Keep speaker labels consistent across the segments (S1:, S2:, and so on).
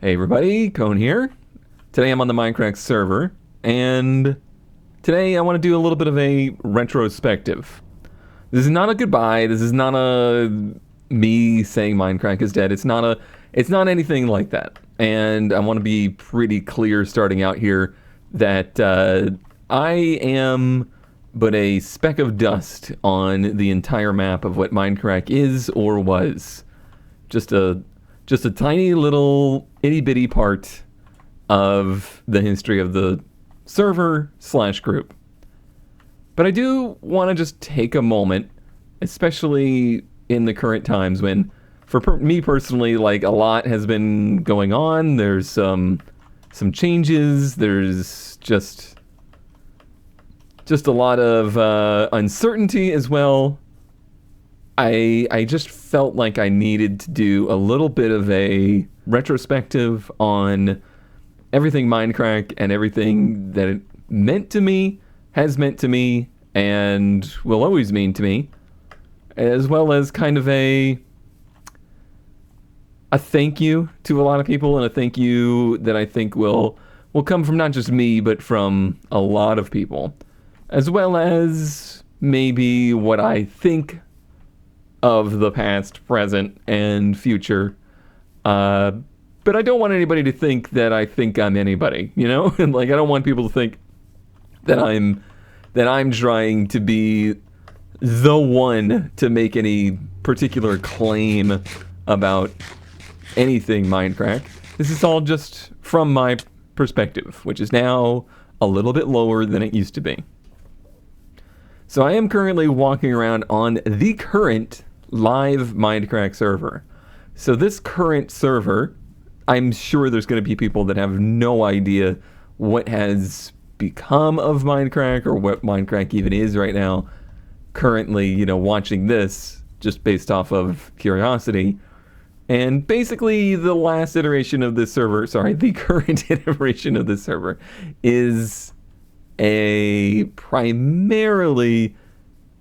S1: Hey everybody, Cone here. Today I'm on the Mindcrack server, and today I want to do a little bit of a retrospective. This is not a goodbye, this is not a me saying Mindcrack is dead, it's not anything like that. And I want to be pretty clear starting out here that I am but a speck of dust on the entire map of what Mindcrack is or was. Just a tiny little itty bitty part of the history of the server / group. But I do want to just take a moment, especially in the current times when, for me personally, like a lot has been going on. There's some changes. There's just a lot of uncertainty as well. I just felt like I needed to do a little bit of a retrospective on everything Mindcrack and everything that it meant to me, has meant to me, and will always mean to me, as well as kind of a thank you to a lot of people, and a thank you that I think will come from not just me, but from a lot of people, as well as maybe what I think of the past, present, and future. But I don't want anybody to think that I think I'm anybody, you know? And like, I don't want people to think that I'm trying to be the one to make any particular claim about anything Mindcrack. This is all just from my perspective, which is now a little bit lower than it used to be. So I am currently walking around on the current live Mindcrack server. So this current server, I'm sure there's going to be people that have no idea what has become of Mindcrack or what Mindcrack even is right now. Currently, you know, watching this just based off of curiosity. And basically the last iteration of this server, the current iteration of this server is a primarily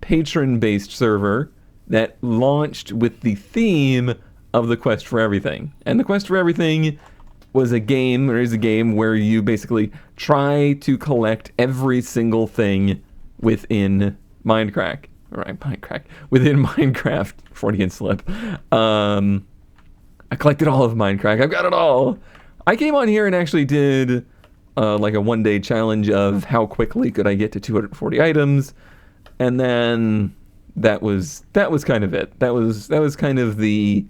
S1: patron-based server that launched with the theme of the Quest for Everything. And the Quest for Everything was a game, or is a game, where you basically try to collect every single thing within Mindcrack. Within Minecraft. Freudian slip. I collected all of Mindcrack. I've got it all. I came on here and actually did like a one-day challenge of how quickly could I get to 240 items, and then that was kind of it. That was kind of the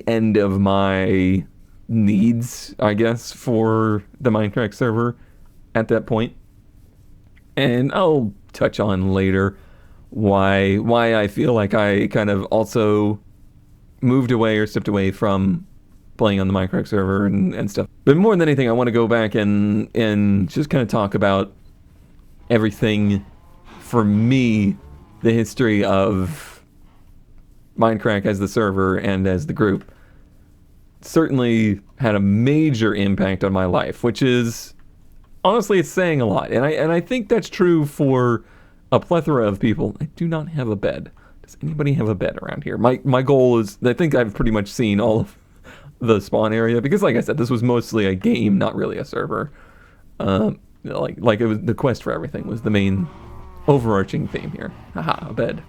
S1: end of my needs, I guess, for the Minecraft server at that point. And I'll touch on later why I feel like I kind of also moved away or stepped away from playing on the Minecraft server and stuff. But more than anything, I want to go back and just kind of talk about everything, for me, the history of Mindcrack as the server and as the group. Certainly had a major impact on my life, which is, honestly, it's saying a lot. And I think that's true for a plethora of people. I do not have a bed. Does anybody have a bed around here? My goal is, I think I've pretty much seen all of the spawn area, because like I said, this was mostly a game, not really a server. Like it was, the Quest for Everything was the main overarching theme here. Haha, a bed.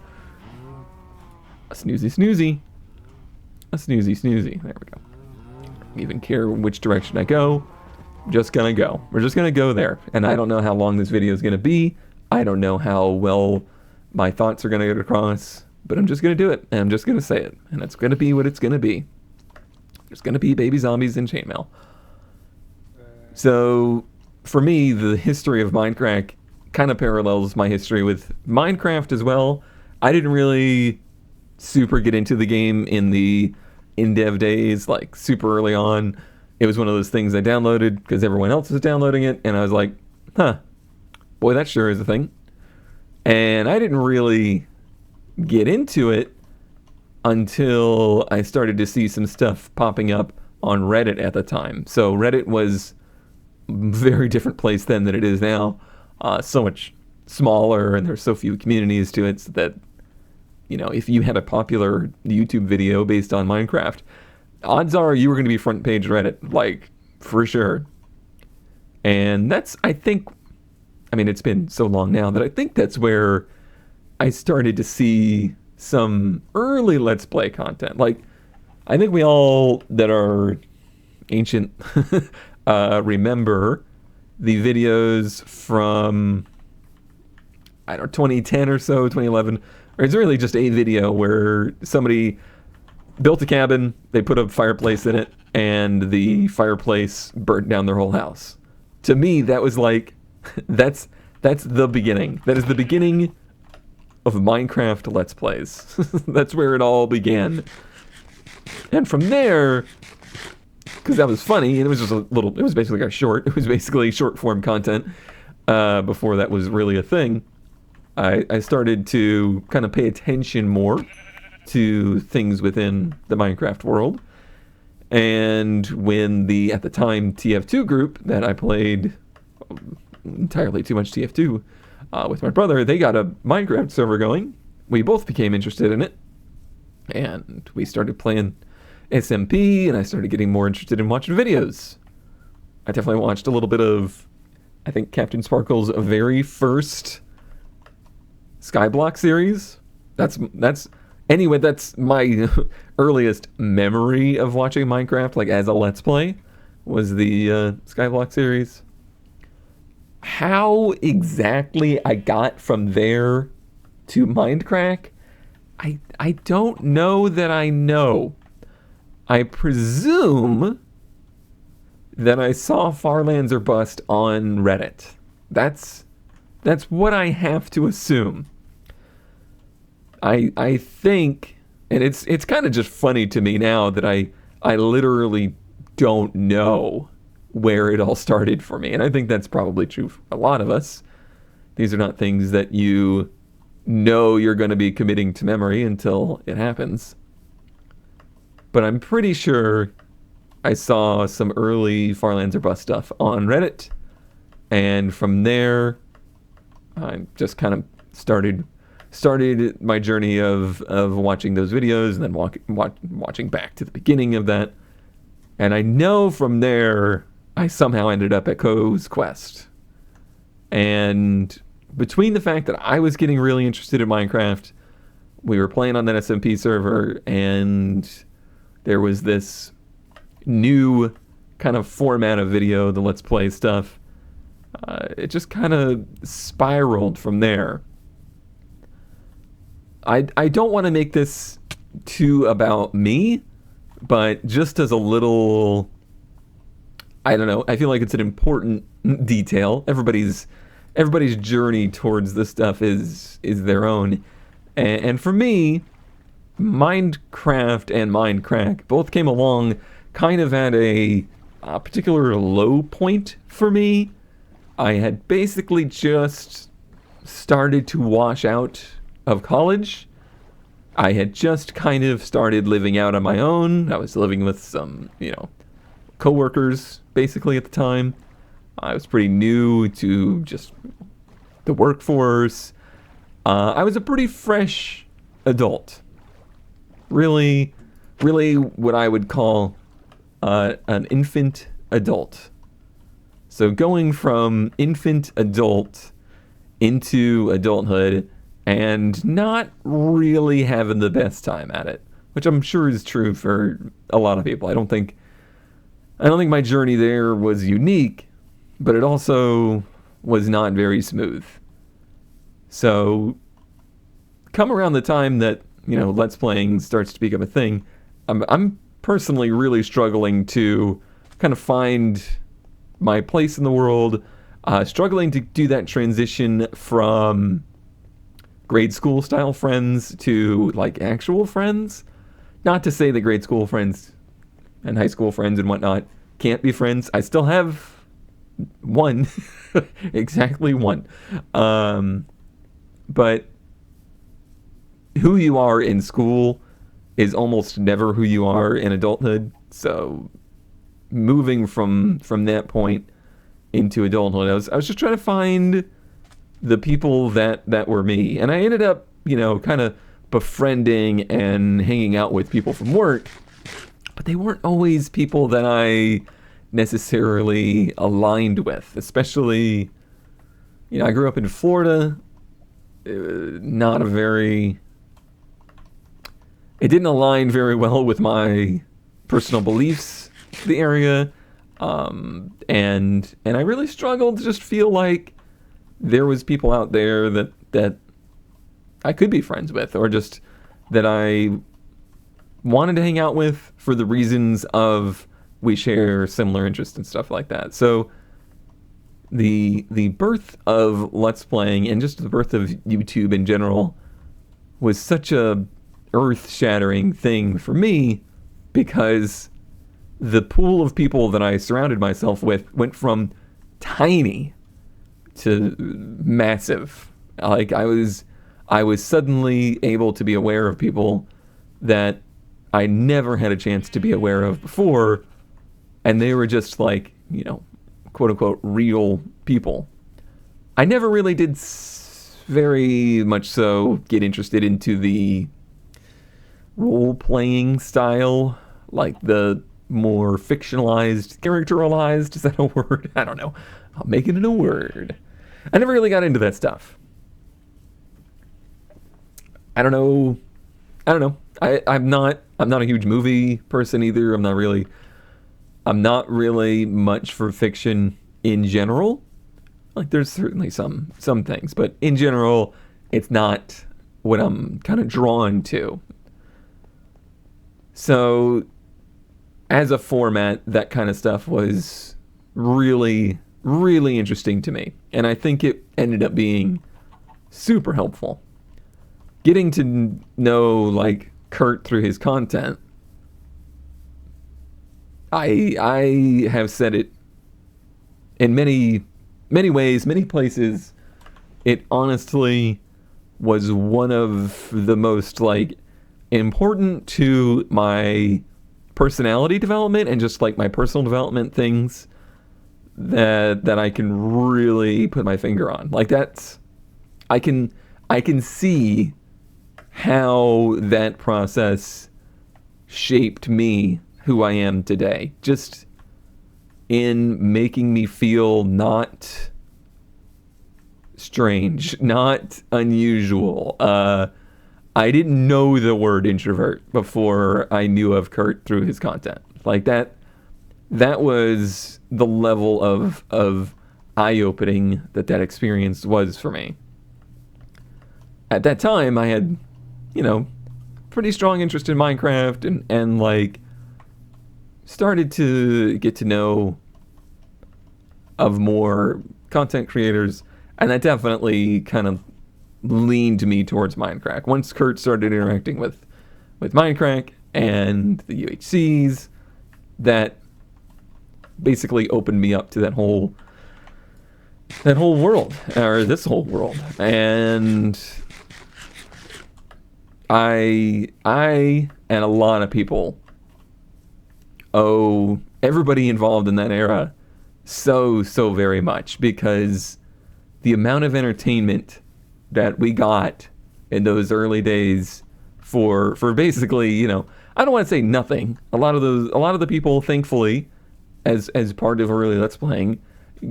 S1: A snoozy snoozy. A snoozy snoozy. There we go. Don't even care which direction I go. I'm just gonna go. We're just gonna go there. And I don't know how long this video is gonna be. I don't know how well my thoughts are gonna get across, but I'm just gonna do it, and I'm just gonna say it, and it's gonna be what it's gonna be. There's gonna be baby zombies in chainmail. So, for me, the history of Mindcrack kind of parallels my history with Minecraft as well. I didn't really super get into the game in the in-dev days, like super early on. It was one of those things I downloaded because everyone else was downloading it, and I was like, huh, boy, that sure is a thing. And I didn't really get into it until I started to see some stuff popping up on Reddit at the time. So Reddit was a very different place then than it is now. So much smaller, and there's so few communities to it, so that, you know, if you had a popular YouTube video based on Minecraft, odds are you were going to be front page Reddit, like, for sure. And that's, I think, I mean, it's been so long now that I think that's where I started to see some early Let's Play content. Like, I think we all that are ancient remember the videos from, I don't know, 2010 or so, 2011. Or it's really just a video where somebody built a cabin, they put a fireplace in it, and the fireplace burnt down their whole house. To me, that was like, that's the beginning. That is the beginning of Minecraft Let's Plays. That's where it all began. And from there, because that was funny, and it was just a little, it was basically a short, it was basically short form content before that was really a thing. I started to kind of pay attention more to things within the Minecraft world. And when the, at the time, TF2 group that I played entirely too much TF2 with my brother, they got a Minecraft server going. We both became interested in it. And we started playing SMP, and I started getting more interested in watching videos. I definitely watched a little bit of, I think, Captain Sparkle's very first Skyblock series. That's my earliest memory of watching Minecraft, like as a Let's Play, was the Skyblock series. How exactly I got from there to Mindcrack, I don't know that I know. I presume that I saw Farlands or Bust on Reddit. That's what I have to assume. I think, and it's kind of just funny to me now that I literally don't know where it all started for me. And I think that's probably true for a lot of us. These are not things that you know you're going to be committing to memory until it happens. But I'm pretty sure I saw some early Farlands or Bust stuff on Reddit. And from there, I just kind of started my journey of watching those videos and then watching back to the beginning of that. And I know from there, I somehow ended up at Co's Quest. And between the fact that I was getting really interested in Minecraft, we were playing on that SMP server, and there was this new kind of format of video, the Let's Play stuff. It just kind of spiraled from there. I don't want to make this too about me, but just as a little, I don't know, I feel like it's an important detail. Everybody's journey towards this stuff is their own. And for me, Minecraft and Mindcrack both came along kind of at a particular low point for me. I had basically just started to wash out of college. I had just kind of started living out on my own. I was living with some, coworkers basically at the time. I was pretty new to just the workforce. I was a pretty fresh adult. Really what I would call an infant adult. So going from infant adult into adulthood and not really having the best time at it, which I'm sure is true for a lot of people. I don't think my journey there was unique, but it also was not very smooth. So come around the time that, Let's Playing starts to become a thing, I'm personally really struggling to kind of find my place in the world, struggling to do that transition from grade school style friends to like actual friends. Not to say that grade school friends and high school friends and whatnot can't be friends. I still have one, exactly one. But who you are in school is almost never who you are in adulthood. So moving from that point into adulthood, I was just trying to find the people that were me. And I ended up, kind of befriending and hanging out with people from work but they weren't always people that I necessarily aligned with, especially, I grew up in Florida. Not a very... It didn't align very well with my personal beliefs, the area, and I really struggled to just feel like there was people out there that I could be friends with, or just that I wanted to hang out with for the reasons of we share similar interests and stuff like that. So the birth of Let's Playing and just the birth of YouTube in general was such a earth-shattering thing for me, because the pool of people that I surrounded myself with went from tiny to massive. Like, I was suddenly able to be aware of people that I never had a chance to be aware of before, and they were just like, quote-unquote real people. I never really did very much so get interested into the role-playing style, like the more fictionalized, characteralized, is that a word? I don't know. I'll make it in a word. I never really got into that stuff. I don't know. I'm not a huge movie person either. I'm not really much for fiction in general. Like, there's certainly some things, but in general, it's not what I'm kind of drawn to. So, as a format, that kind of stuff was really, really interesting to me. And I think it ended up being super helpful. Getting to know, like, Kurt through his content, I have said it in many, many ways, many places. It honestly was one of the most, like, important to my personality development and just like my personal development things that I can really put my finger on. Like, that's, I can see how that process shaped me, who I am today, just in making me feel not strange, not unusual. I didn't know the word introvert before I knew of Kurt through his content. Like, that was the level of eye-opening that experience was for me. At that time, I had, pretty strong interest in Minecraft and like, started to get to know of more content creators, and that definitely kind of leaned me towards Mindcrack. Once Kurt started interacting with Mindcrack and the UHCs, that basically opened me up to that whole world, or this whole world. And I and a lot of people owe everybody involved in that era so very much, because the amount of entertainment that we got in those early days for basically, I don't want to say nothing. A lot of the people, thankfully, as part of early Let's Playing,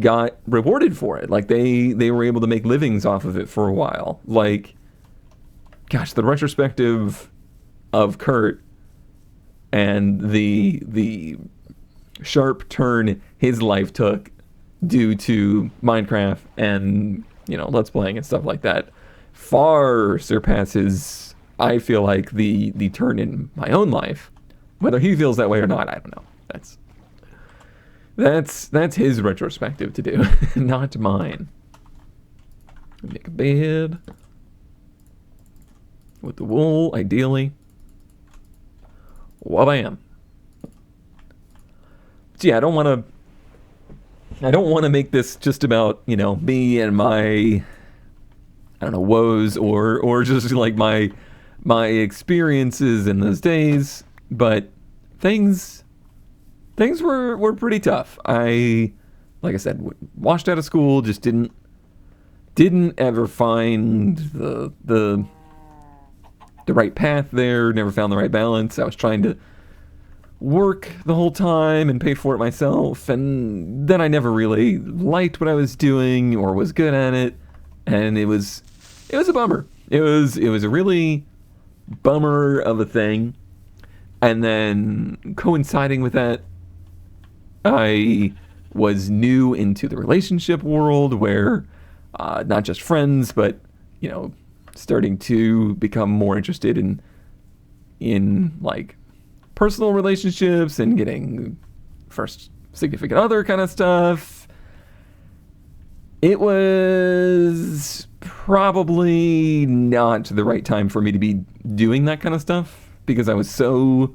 S1: got rewarded for it. Like, they were able to make livings off of it for a while. Like, gosh, the retrospective of Kurt and the sharp turn his life took due to Minecraft and, Let's Playing and stuff like that, far surpasses, I feel like, the turn in my own life. Whether he feels that way or not, I don't know. That's his retrospective to do, not mine. Make a bed with the wool, ideally. Wabam. But yeah, I don't want to make this just about, me and my, I don't know, woes or just like my experiences in those days, but things were pretty tough. Like I said, washed out of school, just didn't ever find the right path there, never found the right balance. I was trying to work the whole time and pay for it myself, and then I never really liked what I was doing or was good at it, and it was a bummer. It was a really bummer of a thing. And then coinciding with that, I was new into the relationship world where not just friends, but starting to become more interested in like personal relationships and getting first significant other kind of stuff. It was probably not the right time for me to be doing that kind of stuff because I was so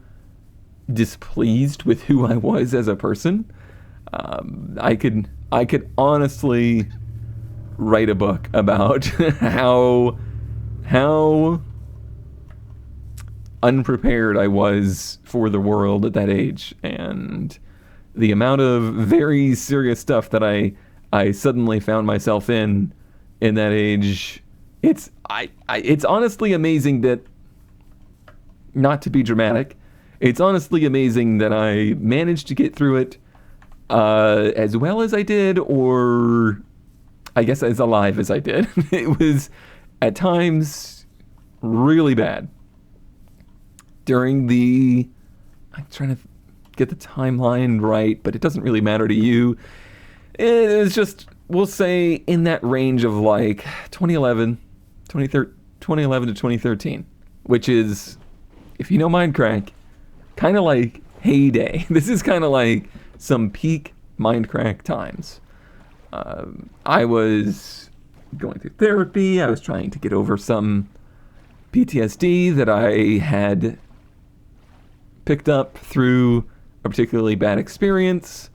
S1: displeased with who I was as a person. I could honestly write a book about how unprepared I was for the world at that age, and the amount of very serious stuff that I suddenly found myself in that age. It's honestly amazing that, not to be dramatic, it's honestly amazing that I managed to get through it as well as I did, or I guess as alive as I did. It was at times really bad. During I'm trying to get the timeline right, but it doesn't really matter to you. It was just, we'll say, in that range of like 2011 to 2013, which is, if you know Mindcrack, kind of like heyday. This is kind of like some peak Mindcrack times. I was going through therapy. I was trying to get over some PTSD that I had picked up through a particularly bad experience.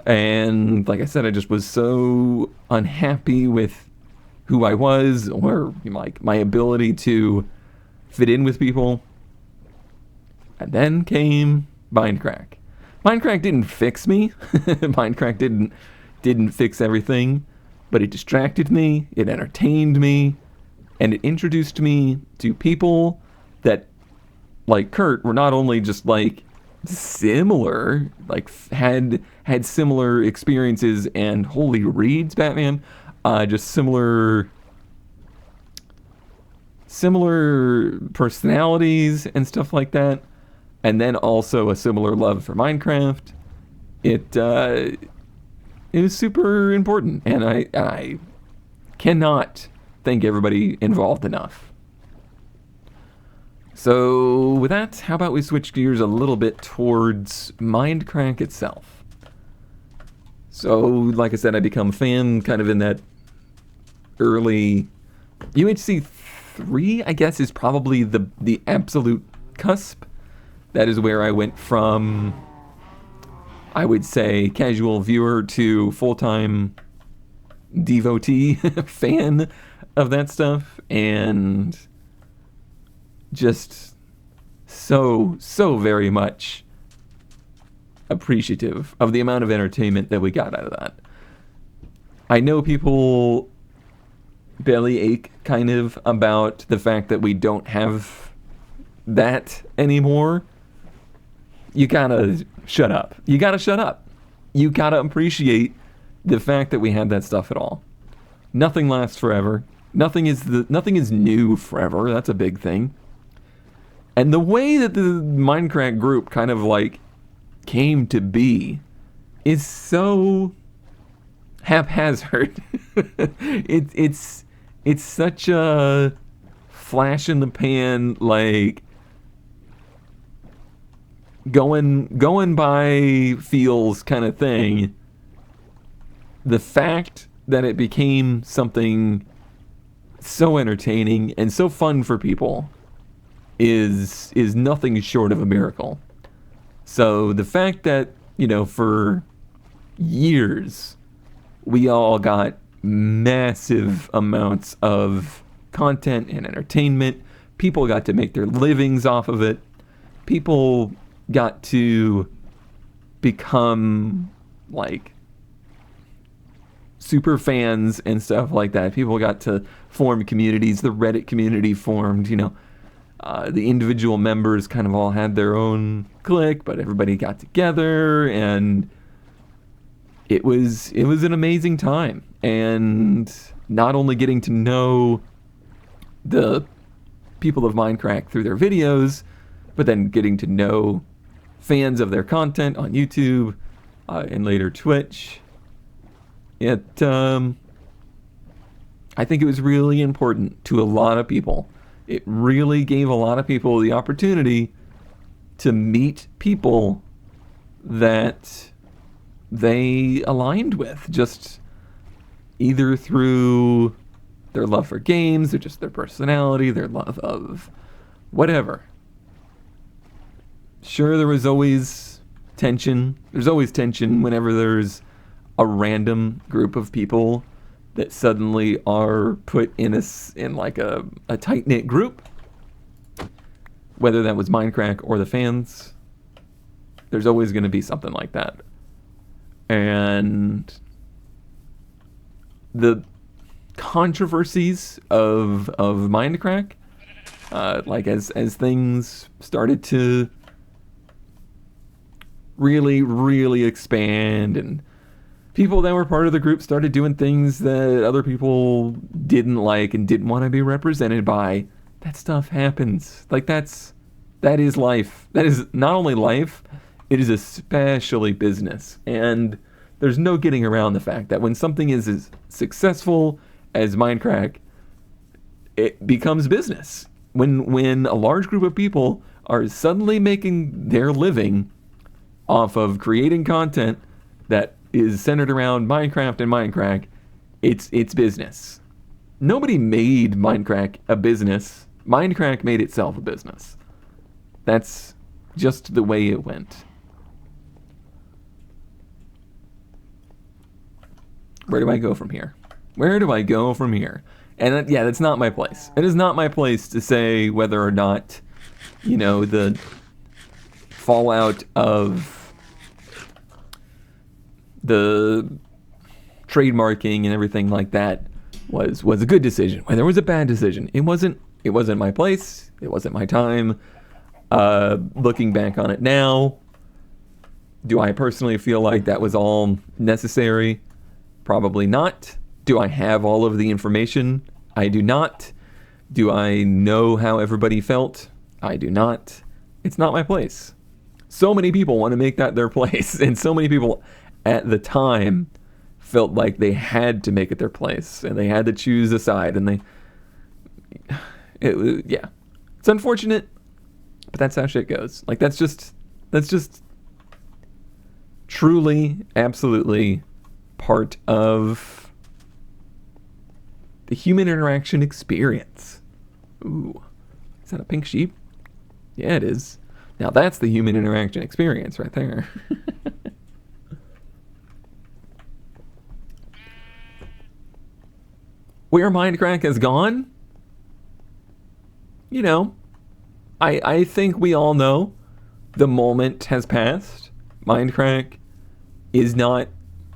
S1: And like I said, I just was so unhappy with who I was, or like my ability to fit in with people. And then came Mindcrack. Mindcrack didn't fix me. Mindcrack didn't fix everything, but it distracted me, it entertained me, and it introduced me to people that, like Kurt, were not only just like similar, like had similar experiences and holy reads, Batman, just similar personalities and stuff like that, and then also a similar love for Minecraft. It was super important, and I cannot thank everybody involved enough. So with that, how about we switch gears a little bit towards Mindcrack itself. So, like I said, I become a fan kind of in that early UHC 3, I guess, is probably the absolute cusp. That is where I went from, I would say, casual viewer to full-time devotee fan of that stuff, and just so very much appreciative of the amount of entertainment that we got out of that. I know people bellyache kind of about the fact that we don't have that anymore. You gotta shut up. You gotta shut up. You gotta appreciate the fact that we had that stuff at all. Nothing lasts forever. Nothing is new forever. That's a big thing. And the way that the Mindcrack group kind of like came to be is so haphazard. It's such a flash in the pan, like going by feels kind of thing. The fact that it became something so entertaining and so fun for people is nothing short of a miracle. So the fact that, for years we all got massive amounts of content and entertainment, people got to make their livings off of it, people got to become like super fans and stuff like that. People got to form communities. The Reddit community formed, The individual members kind of all had their own clique, but everybody got together, and it was an amazing time. And not only getting to know the people of Mindcrack through their videos, but then getting to know fans of their content on YouTube and later Twitch. I think it was really important to a lot of people. It really gave a lot of people the opportunity to meet people that they aligned with, just either through their love for games or just their personality, their love of whatever. Sure, there was always tension. There's always tension whenever there's a random group of people that suddenly are put in like a tight-knit group. Whether that was Mindcrack or the fans, there's always going to be something like that. And the controversies of Mindcrack, like as things started to really expand, and people that were part of the group started doing things that other people didn't like and didn't want to be represented by, that stuff happens. Like that is life. That is not only life, it is especially business. And there's no getting around the fact that when something is as successful as Mindcrack, it becomes business. When a large group of people are suddenly making their living off of creating content that is centered around Minecraft and Mindcrack, it's business. Nobody made Mindcrack a business. Mindcrack made itself a business. That's just the way it went. Where do I go from here? Where do I go from here? And yeah, that's not my place. It is not my place to say whether or not, the fallout of the trademarking and everything like that was a good decision, whether it was a bad decision. It wasn't my place. It wasn't my time. Looking back on it now, do I personally feel like that was all necessary? Probably not. Do I have all of the information? I do not. Do I know how everybody felt? I do not. It's not my place. So many people want to make that their place, and so many people at the time felt like they had to make it their place, and they had to choose a side, and it's unfortunate, but that's how shit goes. Like that's just truly, absolutely part of the human interaction experience. Ooh, is that a pink sheep? Yeah, it is. Now that's the human interaction experience right there. Where Mindcrack has gone? I think we all know the moment has passed. Mindcrack is not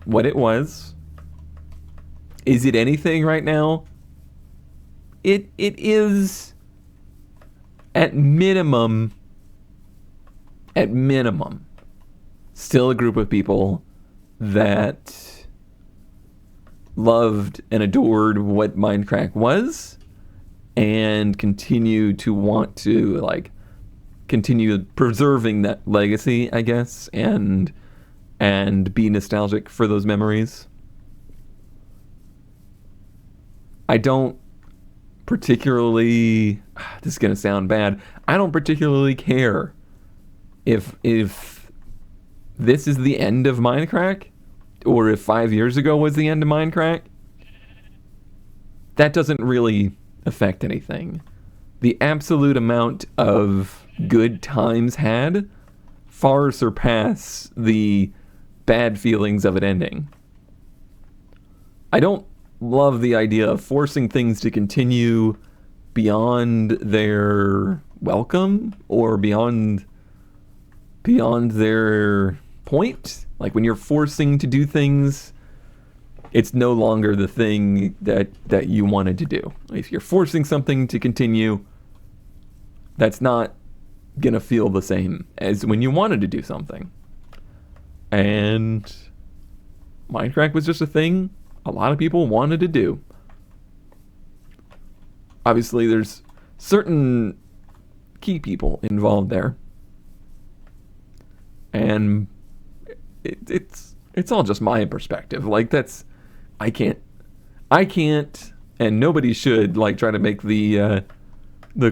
S1: what it was. Is it anything right now? It is at minimum, still a group of people that loved and adored what Mindcrack was and continue to want to continue preserving that legacy, I guess, and be nostalgic for those memories. I don't particularly, this is going to sound bad, I don't particularly care if this is the end of Mindcrack, or if 5 years ago was the end of Mindcrack. That doesn't really affect anything. The absolute amount of good times had far surpass the bad feelings of it ending. I don't love the idea of forcing things to continue beyond their welcome or beyond their point. Like when you're forcing to do things, it's no longer the thing that you wanted to do. If you're forcing something to continue, that's not gonna feel the same as when you wanted to do something. And Mindcrack was just a thing a lot of people wanted to do. Obviously, there's certain key people involved there. And it's all just my perspective. Like, I can't, and nobody should, like, try to make the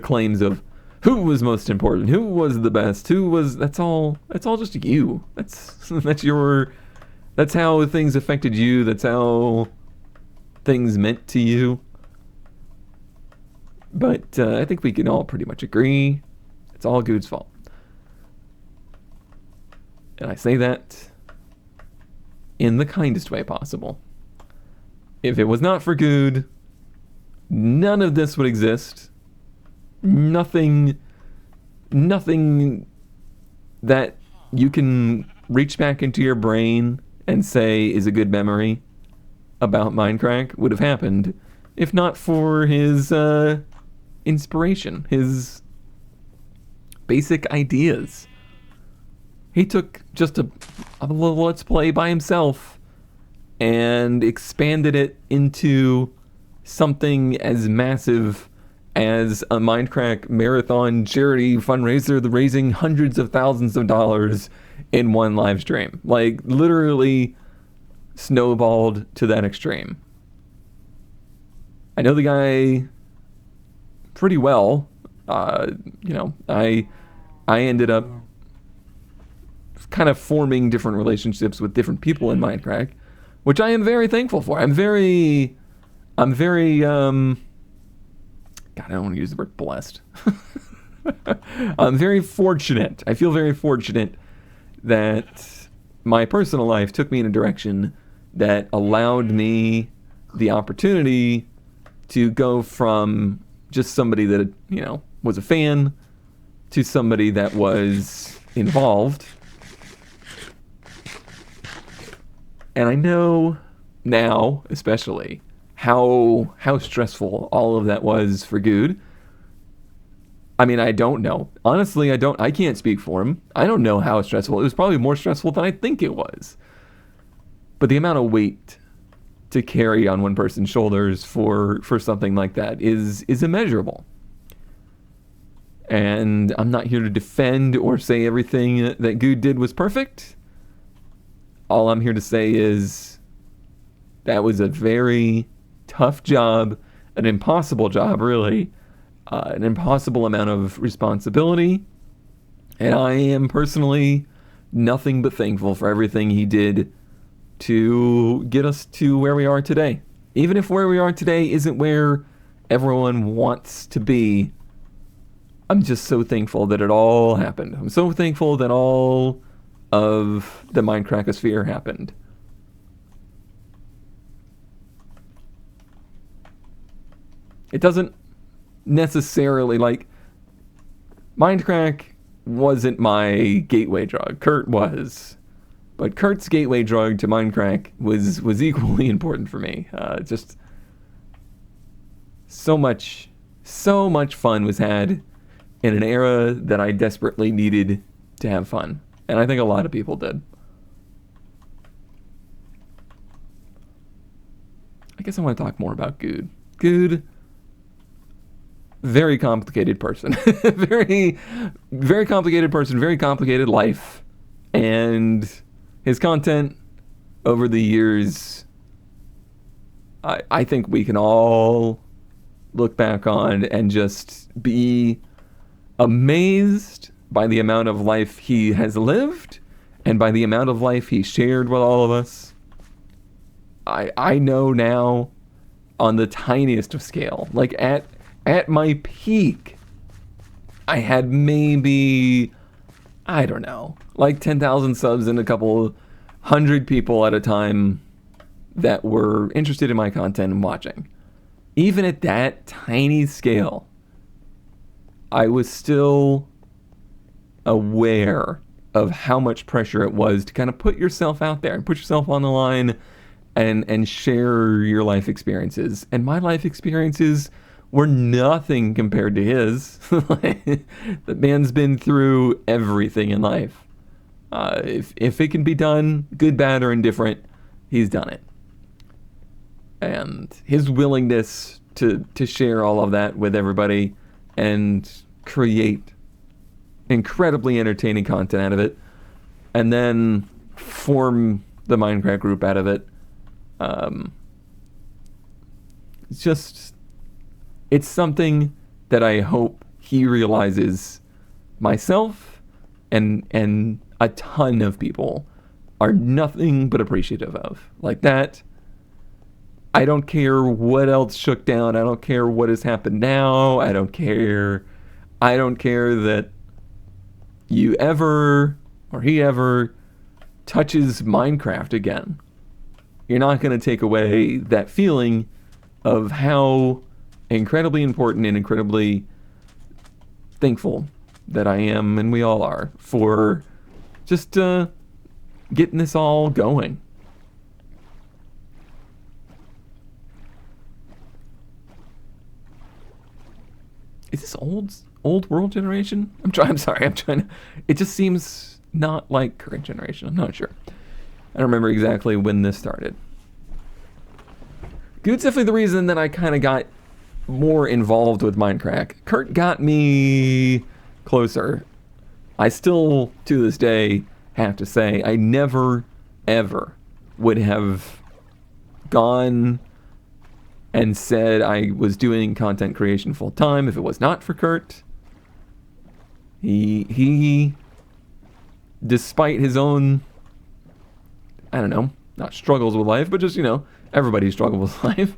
S1: claims of who was most important, who was the best, that's all just you. That's how things affected you, that's how things meant to you. But I think we can all pretty much agree it's all Guude's fault. And I say that in the kindest way possible. If it was not for Guude, none of this would exist. Nothing that you can reach back into your brain and say is a good memory about Mindcrack would have happened if not for his inspiration, his basic ideas. He took just a little Let's Play by himself and expanded it into something as massive as a Mindcrack marathon charity fundraiser, raising hundreds of thousands of dollars in one live stream. Like, literally snowballed to that extreme. I know the guy pretty well. I ended up kind of forming different relationships with different people in Mindcrack, which I am very thankful for. I'm very God, I don't want to use the word blessed. I'm very fortunate. I feel very fortunate that my personal life took me in a direction that allowed me the opportunity to go from just somebody that, was a fan to somebody that was involved. And I know now, especially, how stressful all of that was for Guude. I mean, I don't know. Honestly, I can't speak for him. I don't know how stressful. It was probably more stressful than I think it was. But the amount of weight to carry on one person's shoulders for something like that is immeasurable. And I'm not here to defend or say everything that Guude did was perfect. All I'm here to say is that was a very tough job, an impossible job, really, an impossible amount of responsibility. And I am personally nothing but thankful for everything he did to get us to where we are today. Even if where we are today isn't where everyone wants to be, I'm just so thankful that it all happened. I'm so thankful that all of the Mindcrackosphere happened. It doesn't necessarily, like, Mindcrack wasn't my gateway drug. Kurt was. But Kurt's gateway drug to Mindcrack was equally important for me. Just so much fun was had in an era that I desperately needed to have fun. And I think a lot of people did. I guess I want to talk more about Guude. Guude, very complicated person. very, very complicated person, very complicated life. And his content over the years, I think we can all look back on and just be amazed by the amount of life he has lived and by the amount of life he shared with all of us. I know now on the tiniest of scale, like at my peak, I had maybe, I don't know, like 10,000 subs and a couple hundred people at a time that were interested in my content and watching. Even at that tiny scale, I was still aware of how much pressure it was to kind of put yourself out there and put yourself on the line and share your life experiences. And my life experiences We're nothing compared to his. The man's been through everything in life. If it can be done, good, bad, or indifferent, he's done it. And his willingness to share all of that with everybody and create incredibly entertaining content out of it, and then form the Mindcrack group out of it. It's something that I hope he realizes myself and a ton of people are nothing but appreciative of. Like that, I don't care what else shook down. I don't care what has happened now. I don't care that you ever, or he ever, touches Minecraft again. You're not going to take away that feeling of how incredibly important and incredibly thankful that I am, and we all are, for just getting this all going. Is this old world generation? I'm sorry. It just seems not like current generation. I'm not sure. I don't remember exactly when this started. Guude's definitely the reason that I kind of got more involved with Mindcrack. Kurt got me closer. I still, to this day, have to say, I never, ever would have gone and said I was doing content creation full time if it was not for Kurt. He despite his own, I don't know, not struggles with life, but just, everybody struggles with life.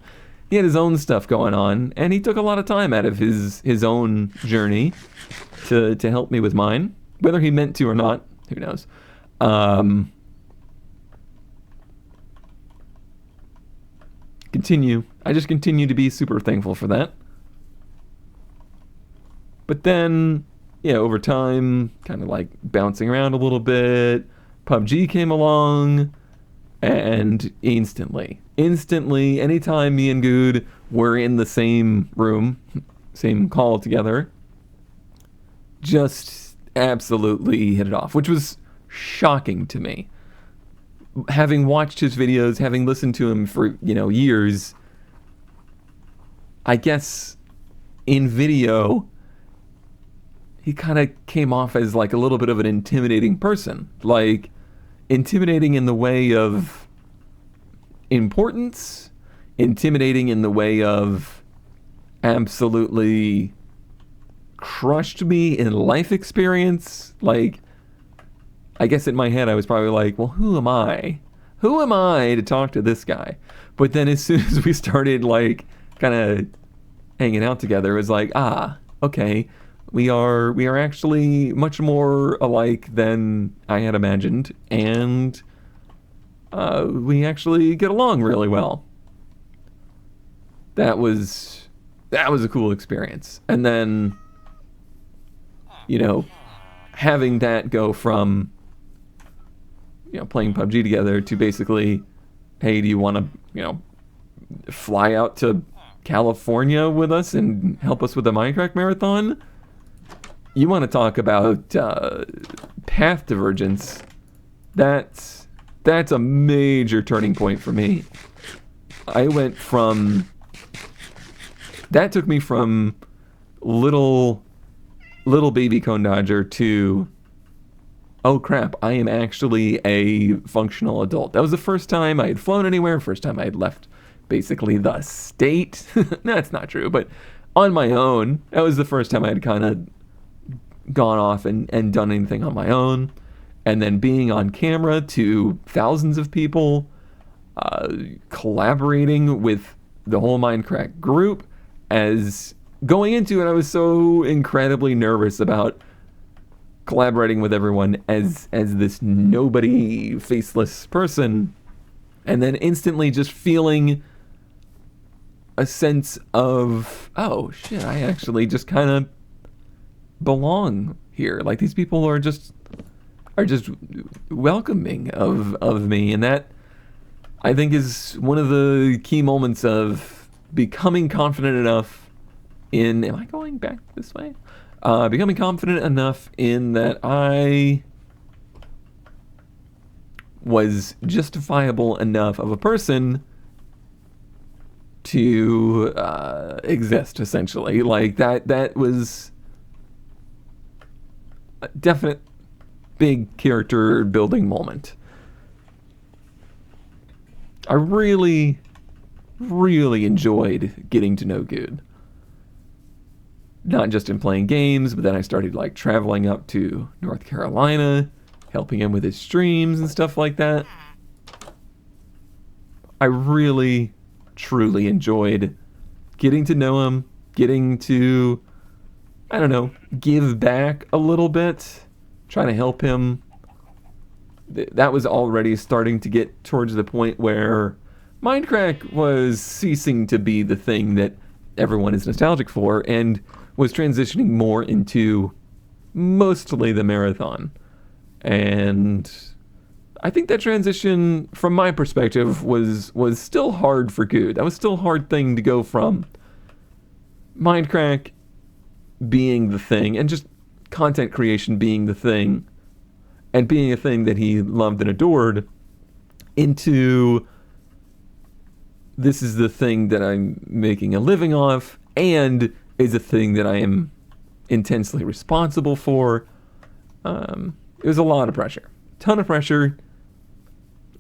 S1: He had his own stuff going on, and he took a lot of time out of his own journey to help me with mine. Whether he meant to or not, who knows. I just continue to be super thankful for that. But then, over time, kind of like bouncing around a little bit, PUBG came along, and instantly, anytime me and Guude were in the same room, same call together, just absolutely hit it off, which was shocking to me. Having watched his videos, having listened to him for, years, I guess in video, he kind of came off as like a little bit of an intimidating person. Like, intimidating in the way of importance, intimidating in the way of absolutely crushed me in life experience. Like, I guess in my head I was probably like, well, who am I? Who am I to talk to this guy? But then as soon as we started like kind of hanging out together, it was like, okay, we are actually much more alike than I had imagined, and we actually get along really well. That was a cool experience. And then, having that go from playing PUBG together to basically, hey, do you want to fly out to California with us and help us with the Minecraft marathon? You want to talk about path divergence? That's a major turning point for me. I went from, that took me from little baby cone dodger to, oh crap, I am actually a functional adult. That was the first time I had flown anywhere, first time I had left basically the state. No, that's not true, but on my own, that was the first time I had kind of gone off and done anything on my own. And then being on camera to thousands of people, collaborating with the whole Mindcrack group. As going into it, I was so incredibly nervous about collaborating with everyone as this nobody, faceless person, and then instantly just feeling a sense of, oh shit, I actually just kind of belong here. Like, these people are just welcoming of me, and that, I think, is one of the key moments of becoming confident enough in, am I going back this way? Becoming confident enough in that I was justifiable enough of a person to exist, essentially. Like, that was a definite big character building moment. I really, really enjoyed getting to know Guude. Not just in playing games, but then I started like traveling up to North Carolina, helping him with his streams and stuff like that. I really, truly enjoyed getting to know him, getting to, I don't know, give back a little bit, trying to help him. That was already starting to get towards the point where Mindcrack was ceasing to be the thing that everyone is nostalgic for and was transitioning more into mostly the marathon. And I think that transition, from my perspective, was still hard for Guude. That was still a hard thing to go from Mindcrack being the thing, and just content creation being the thing, and being a thing that he loved and adored, into this is the thing that I'm making a living off, and is a thing that I am intensely responsible for. It was a lot of pressure. Ton of pressure.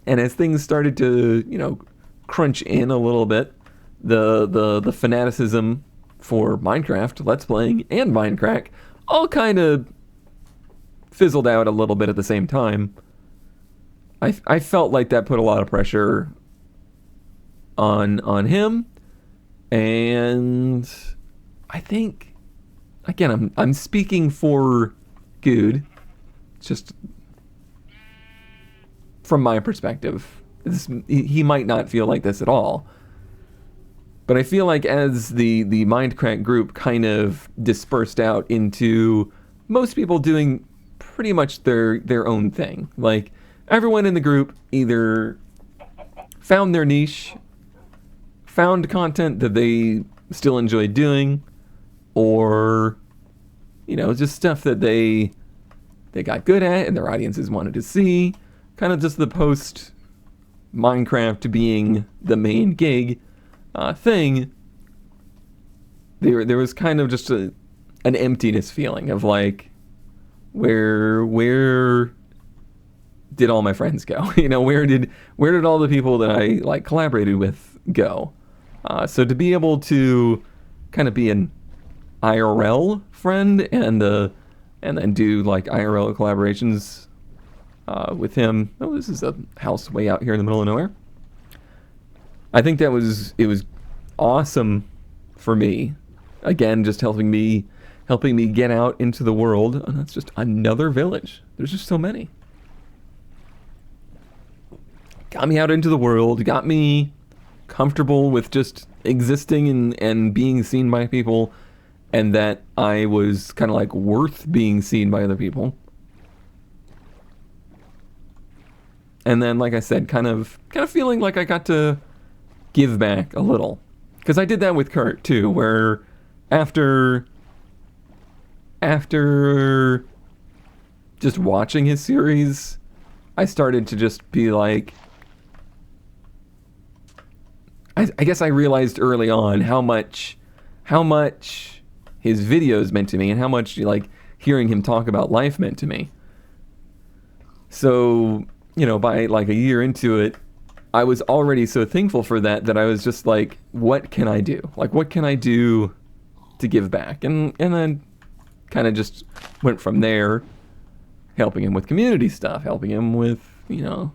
S1: And as things started to, you know, crunch in a little bit, the fanaticism for Minecraft, Let's Playing, and Mindcrack all kind of fizzled out a little bit at the same time. I felt like that put a lot of pressure on him, and I think, again, I'm speaking for Guude, just from my perspective. He might not feel like this at all, but I feel like as the Mindcrack group kind of dispersed out into most people doing pretty much their own thing, like everyone in the group either found their niche, found content that they still enjoyed doing, or, you know, just stuff that they got good at and their audiences wanted to see. Kind of just the post Minecraft being the main gig thing. There was kind of just an emptiness feeling of like, where did all my friends go? You know, where did all the people that I like collaborated with go? So to be able to kind of be an IRL friend and then do like IRL collaborations with him. Oh, this is a house way out here in the middle of nowhere. I think it was awesome for me. Again, just helping me get out into the world. And that's just another village. There's just so many. Got me out into the world, got me comfortable with just existing and being seen by people, and that I was kind of like worth being seen by other people. And then, like I said, kind of feeling like I got to give back a little. Because I did that with Kurt too, where after just watching his series, I started to just be like, I guess I realized early on how much his videos meant to me, and how much like hearing him talk about life meant to me. So, you know, by like a year into it, I was already so thankful for that I was just like, what can I do? Like, what can I do to give back? And then kind of just went from there, helping him with community stuff, helping him with, you know,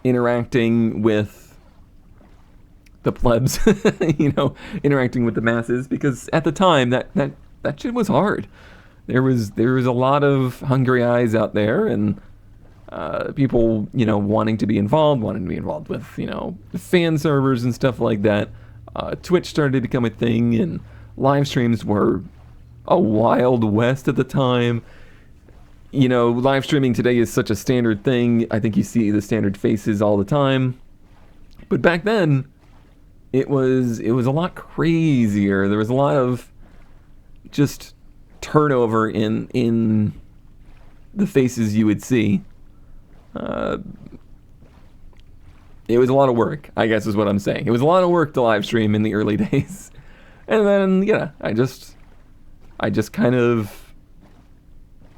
S1: interacting with the plebs, you know, interacting with the masses, because at the time that shit was hard. There was a lot of hungry eyes out there, and people, you know, wanting to be involved with, you know, fan servers and stuff like that. Twitch started to become a thing, and live streams were a wild west at the time. You know, live streaming today is such a standard thing. I think you see the standard faces all the time. But back then, it was a lot crazier. There was a lot of just turnover in the faces you would see. It was a lot of work, I guess is what I'm saying. It was a lot of work to live stream in the early days. And then, yeah, I just kind of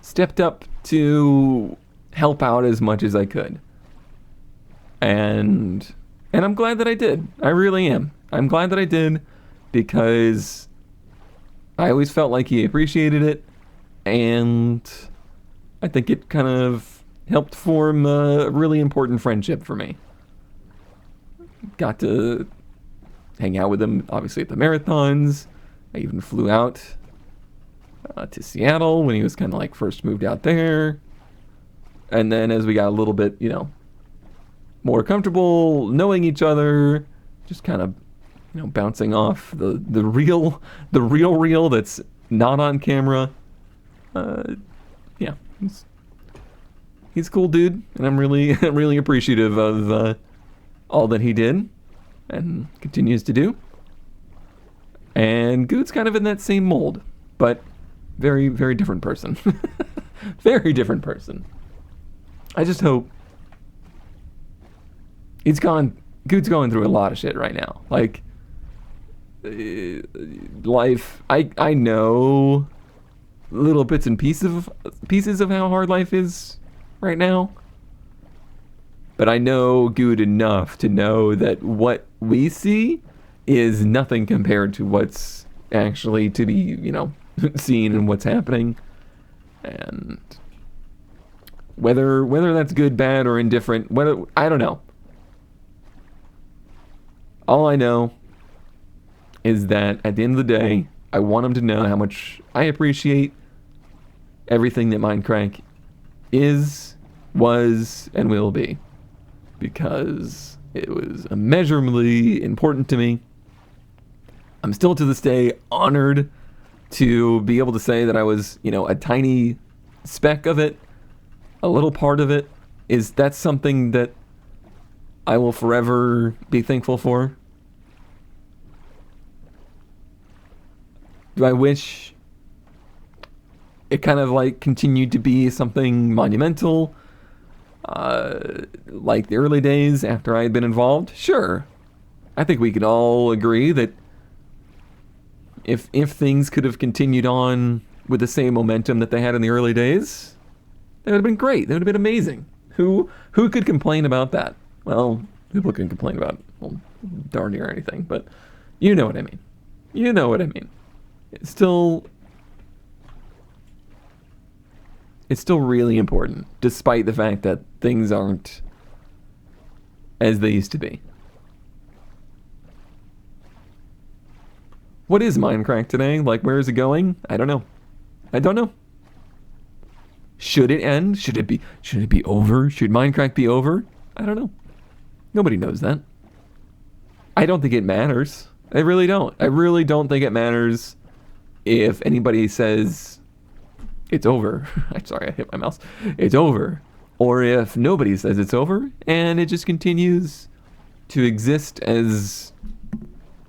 S1: stepped up to help out as much as I could. And I'm glad that I did. I really am. I'm glad that I did because I always felt like he appreciated it, and I think it kind of helped form a really important friendship for me. Got to hang out with him, obviously, at the marathons. I even flew out to Seattle when he was kind of like first moved out there. And then as we got a little bit, more comfortable knowing each other, just kind of, bouncing off the real that's not on camera. Yeah, he's a cool dude, and I'm really appreciative of all that he did and continues to do. And Guude's kind of in that same mold, but very, very different person. Very different person. I just hope Guude's going through a lot of shit right now. Like, life, I know little bits and pieces of how hard life is right now. But I know Guude enough to know that what we see is nothing compared to what's actually to be, seen and what's happening. And whether that's good, bad, or indifferent, I don't know. All I know is that at the end of the day, I want him to know how much I appreciate everything that Mindcrack is, was, and will be. Because it was immeasurably important to me. I'm still to this day honored to be able to say that I was, a tiny speck of it, a little part of it. That's something that I will forever be thankful for. Do I wish it kind of like continued to be something monumental? Like the early days after I had been involved? Sure. I think we could all agree that if things could have continued on with the same momentum that they had in the early days, that would have been great. That would have been amazing. Who could complain about that? Well, people can complain about, darn near anything, but you know what I mean. You know what I mean. It's still really important, despite the fact that things aren't as they used to be. What is Mindcrack today? Like, where is it going? I don't know. Should it end? Should it be over? Should Mindcrack be over? I don't know. Nobody knows that. I don't think it matters. I really don't. I really don't think it matters if anybody says it's over. I'm sorry, I hit my mouse. It's over. Or if nobody says it's over and it just continues to exist as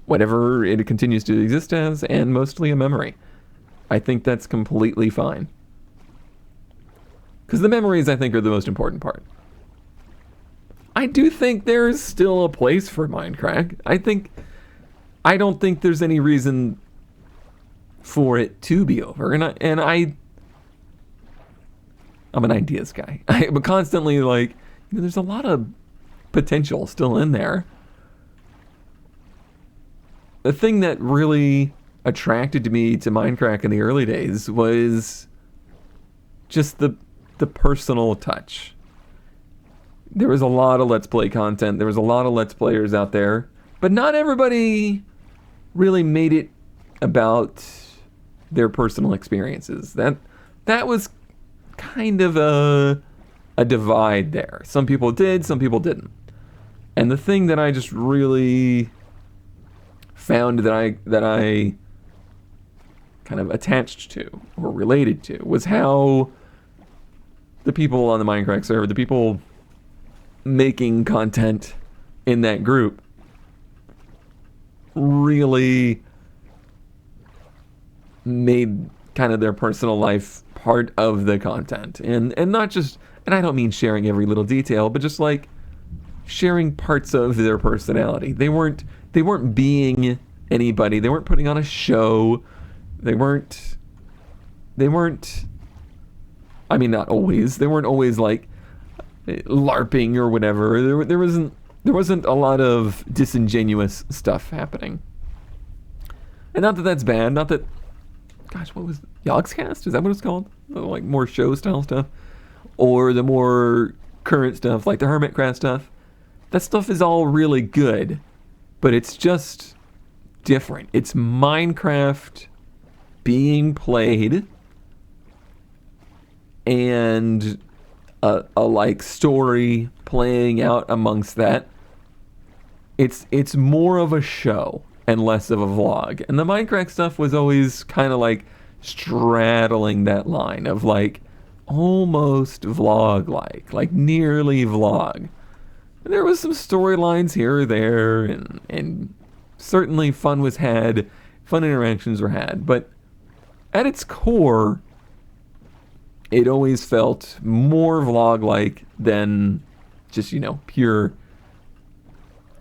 S1: whatever it continues to exist as, and mostly a memory. I think that's completely fine. Because the memories, I think, are the most important part. I do think there's still a place for Mindcrack. I don't think there's any reason for it to be over. And I'm an ideas guy. But constantly, like, there's a lot of potential still in there. The thing that really attracted me to Mindcrack in the early days was just the personal touch. There was a lot of Let's Play content. There was a lot of Let's Players out there. But not everybody really made it about their personal experiences. That was kind of a divide there. Some people did, some people didn't. And the thing that I just really found that I kind of attached to or related to was how the people on the Mindcrack server, the people making content in that group, really made kind of their personal life part of the content. And not just, and I don't mean sharing every little detail, but just like sharing parts of their personality. They weren't being anybody. They weren't putting on a show. They weren't I mean, not always. They weren't always like LARPing or whatever. There wasn't a lot of disingenuous stuff happening. And not that that's bad. Not that, gosh, what was Yogscast? Is that what it's called? Like more show style stuff, or the more current stuff, like the Hermitcraft stuff. That stuff is all really good, but it's just different. It's Minecraft being played, and a like story playing out amongst that. It's more of a show and less of a vlog. And the Minecraft stuff was always kind of like straddling that line of like almost vlog like nearly vlog. And there was some storylines here or there, and certainly fun interactions were had, but at its core, it always felt more vlog-like than just, pure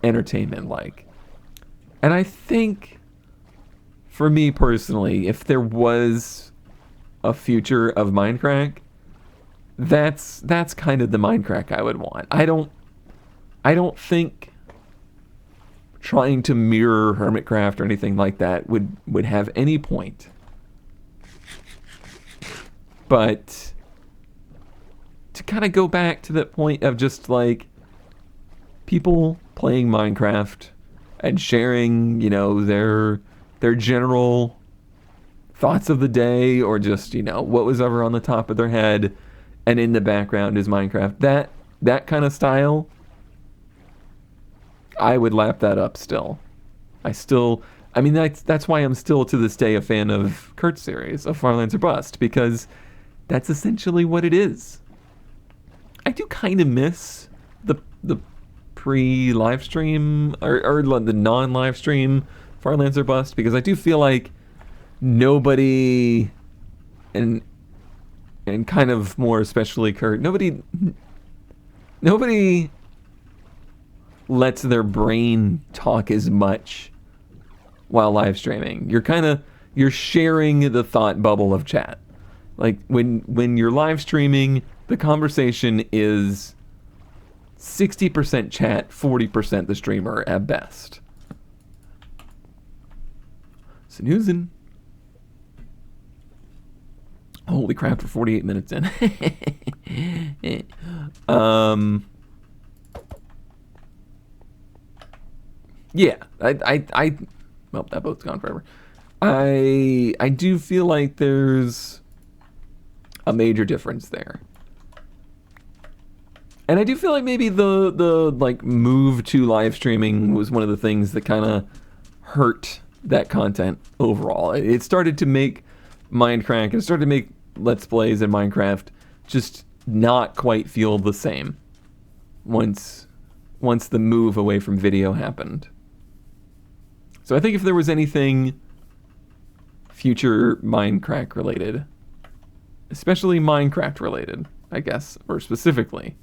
S1: entertainment-like. And I think, for me personally, if there was a future of Mindcrack, that's kind of the Mindcrack I would want. I don't think trying to mirror Hermitcraft or anything like that would have any point. But to kind of go back to that point of just like people playing Minecraft and sharing, their general thoughts of the day, or just, what was ever on the top of their head, and in the background is Minecraft. That kind of style, I would lap that up still. That's why I'm still to this day a fan of Kurt's series, of Farlands or Bust, because that's essentially what it is. I do kind of miss the pre-live stream, or the non-live stream Farlands or Bust, because I do feel like nobody, and kind of more especially Kurt, nobody lets their brain talk as much while live streaming. You're sharing the thought bubble of chat. Like when you're live streaming, the conversation is 60% chat, 40% the streamer at best. Snoozing. Holy crap, we're 48 minutes in. Yeah, well, that boat's gone forever. I do feel like there's a major difference there. And I do feel like maybe the like move to live streaming was one of the things that kind of hurt that content overall. It started to make Mindcrack, it started to make Let's Plays in Minecraft just not quite feel the same once the move away from video happened. So I think if there was anything future Minecraft related, especially Minecraft related, I guess, or specifically,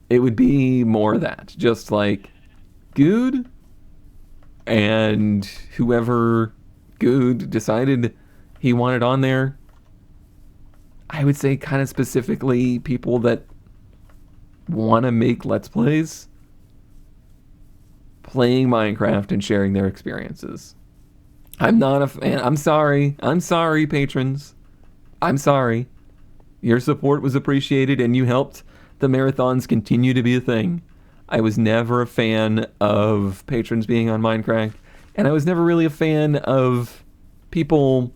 S1: it would be more of that. Just like Guude and whoever Guude decided he wanted on there. I would say kind of specifically people that want to make Let's Plays playing Minecraft and sharing their experiences. I'm not a fan. I'm sorry, patrons. I'm sorry. Your support was appreciated and you helped the marathons continue to be a thing. I was never a fan of patrons being on Mindcrack, and I was never really a fan of people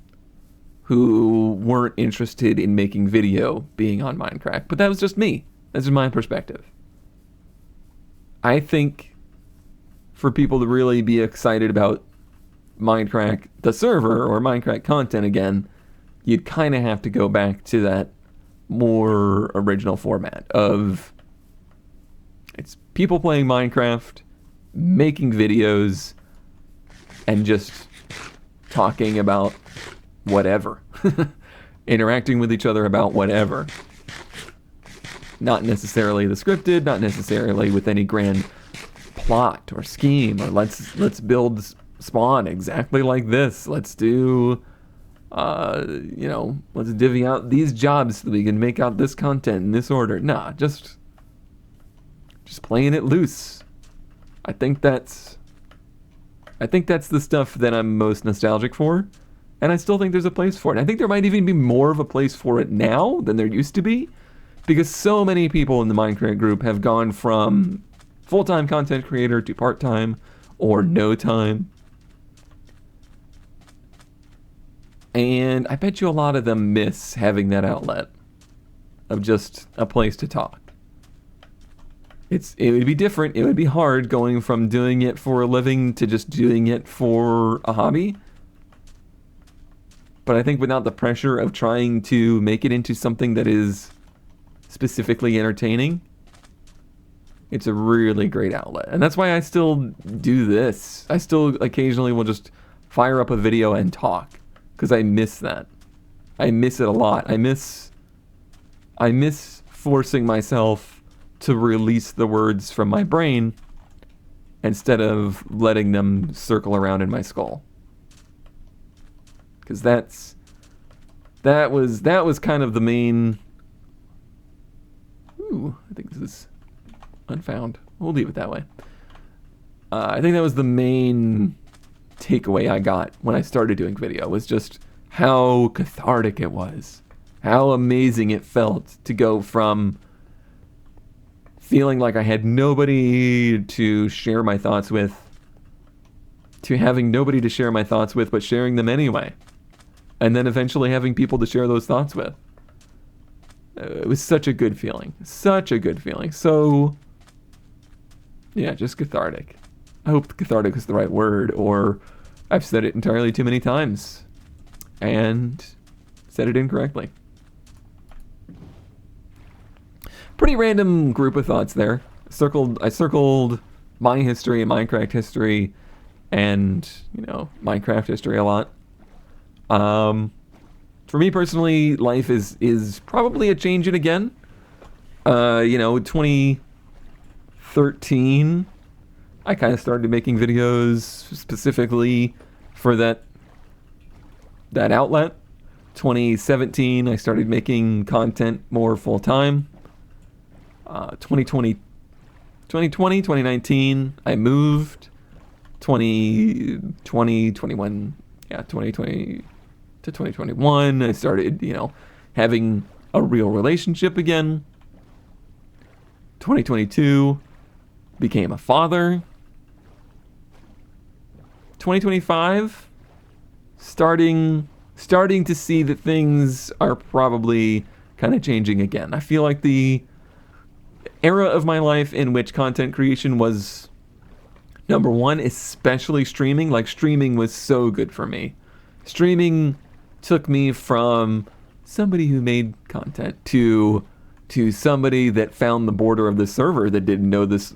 S1: who weren't interested in making video being on Mindcrack. But that was just me. That's just my perspective. I think for people to really be excited about Mindcrack, the server, or Mindcrack content again, you'd kind of have to go back to that more original format of it's people playing Minecraft, making videos, and just talking about whatever. Interacting with each other about whatever. Not necessarily the scripted, not necessarily with any grand plot or scheme, or let's build Spawn exactly like this. Let's do, let's divvy out these jobs so we can make out this content in this order. Nah, just playing it loose. I think that's the stuff that I'm most nostalgic for, and I still think there's a place for it. I think there might even be more of a place for it now than there used to be, because so many people in the Mindcrack group have gone from full-time content creator to part-time or no time. And I bet you a lot of them miss having that outlet of just a place to talk. It would be different. It would be hard going from doing it for a living to just doing it for a hobby. But I think without the pressure of trying to make it into something that is specifically entertaining, it's a really great outlet. And that's why I still do this. I still occasionally will just fire up a video and talk, because I miss that. I miss it a lot. I miss forcing myself to release the words from my brain instead of letting them circle around in my skull. Because that was kind of the main. Ooh, I think this is unfound. We'll leave it that way. I think that was the main takeaway I got when I started doing video, was just how cathartic it was. How amazing it felt to go from feeling like I had nobody to share my thoughts with to having nobody to share my thoughts with, but sharing them anyway. And then eventually having people to share those thoughts with. It was such a good feeling. Such a good feeling. So, yeah, just cathartic. I hope cathartic is the right word, or I've said it entirely too many times and said it incorrectly. Pretty random group of thoughts there. I circled my history and Minecraft history and, Minecraft history a lot. For me personally, life is probably a changing again. 2013, I kind of started making videos specifically for that outlet. 2017, I started making content more full time. 2020, 2019, I moved. 2020 to 2021, I started, having a real relationship again. 2022, became a father. 2025, starting to see that things are probably kind of changing again. I feel like the era of my life in which content creation was number one, especially streaming. Like, streaming was so good for me. Streaming took me from somebody who made content to somebody that found the border of the server that didn't know this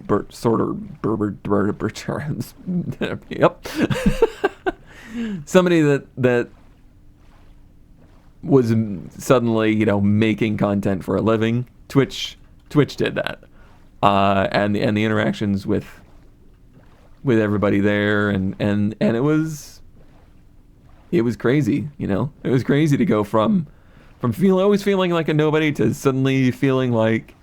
S1: yep. Somebody that was suddenly, making content for a living. Twitch did that. And the interactions with everybody there, and it was crazy, It was crazy to go from always feeling like a nobody to suddenly feeling like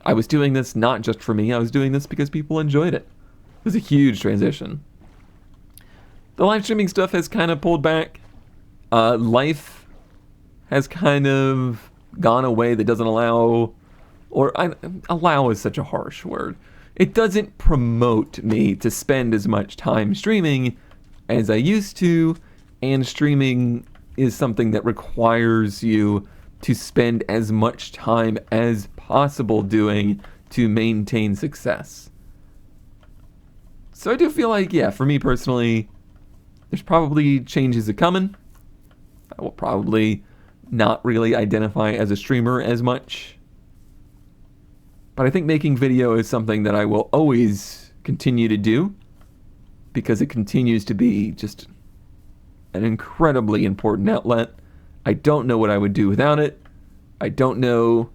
S1: I was doing this not just for me, I was doing this because people enjoyed it. It was a huge transition. The live streaming stuff has kind of pulled back. Life has kind of gone away that doesn't allow, allow is such a harsh word. It doesn't promote me to spend as much time streaming as I used to, and streaming is something that requires you to spend as much time as possible doing to maintain success. So I do feel like, for me personally, there's probably changes coming. I will probably not really identify as a streamer as much. But I think making video is something that I will always continue to do. because it continues to be just an incredibly important outlet. I don't know what I would do without it. I don't know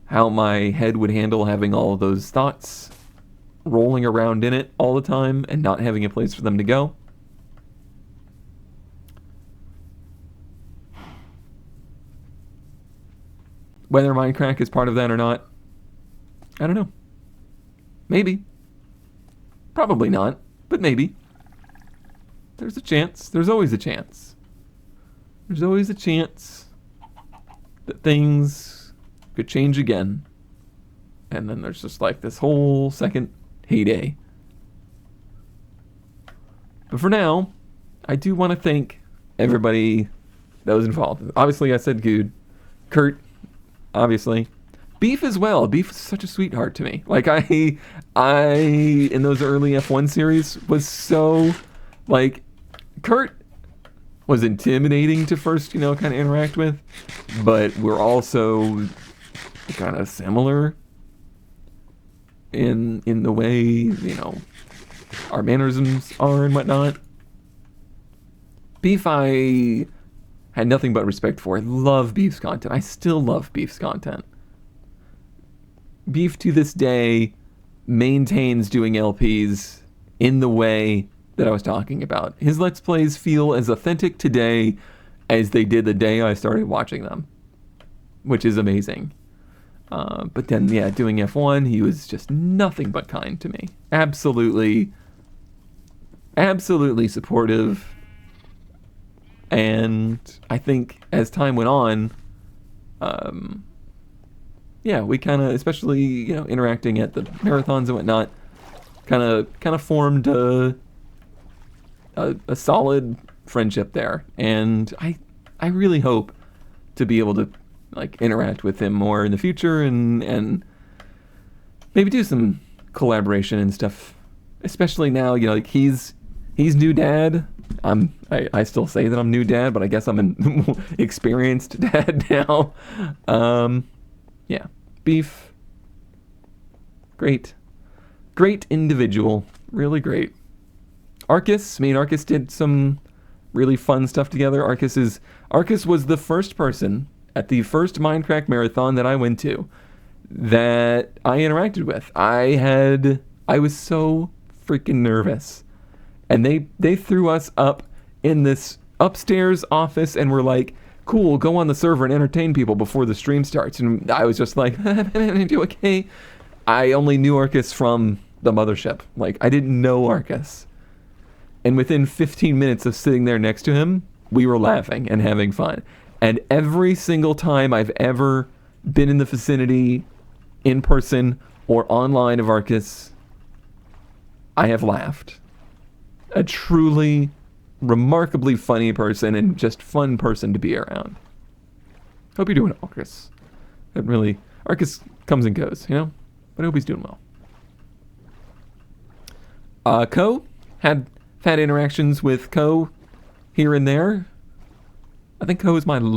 S1: how my head would handle having all of those thoughts rolling around in it all the time and not having a place for them to go. Whether Mindcrack is part of that or not, I don't know. Maybe. Probably not, but maybe. There's a chance. There's always a chance. There's always a chance that things could change again. And then there's just like this whole second heyday. But for now, I do want to thank everybody that was involved. Obviously, I said Guude. Kurt, obviously. Beef as well. Beef is such a sweetheart to me. Like, I in those early F1 series was so, like, Kurt was intimidating to first, kind of interact with, but we're also kind of similar in the way, our mannerisms are and whatnot. Beef I had nothing but respect for. I love Beef's content. I still love Beef's content. Beef to this day maintains doing LPs in the way that I was talking about. His Let's Plays feel as authentic today as they did the day I started watching them, which is amazing. But then, doing F1, he was just nothing but kind to me. Absolutely supportive. And I think as time went on, we kind of, especially, interacting at the marathons and whatnot, kind of formed a solid friendship there. And I really hope to be able to, interact with him more in the future and maybe do some collaboration and stuff. Especially now, he's new dad. I still say that I'm new dad, but I guess I'm an experienced dad now. Beef. Great individual. Really great. Arcus. Me and Arcus did some really fun stuff together. Arcus was the first person at the first Mindcrack marathon that I went to that I interacted with. I was so freaking nervous. And they threw us up in this upstairs office and were like, cool, go on the server and entertain people before the stream starts. And I was just like, okay. I only knew Arcus from the mothership. I didn't know Arcus. And within 15 minutes of sitting there next to him, we were laughing and having fun. And every single time I've ever been in the vicinity, in person or online of Arcus, I have laughed. A truly, remarkably funny person and just fun person to be around. Hope you're doing well, Chris. Arcus comes and goes, but I hope he's doing well. Ko, had interactions with Ko here and there. I think Ko is my second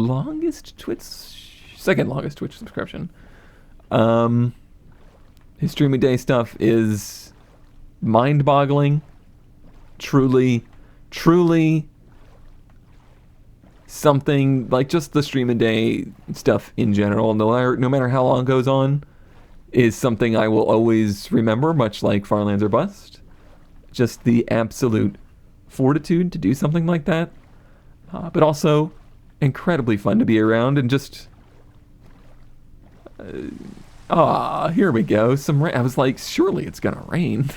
S1: longest Twitch subscription. His streaming day stuff is mind-boggling. Truly something, just the stream a day stuff in general, no matter how long it goes on, is something I will always remember, much like Farlands or Bust. Just the absolute fortitude to do something like that. But also incredibly fun to be around and just... here we go. Some rain. I was like, surely it's gonna rain.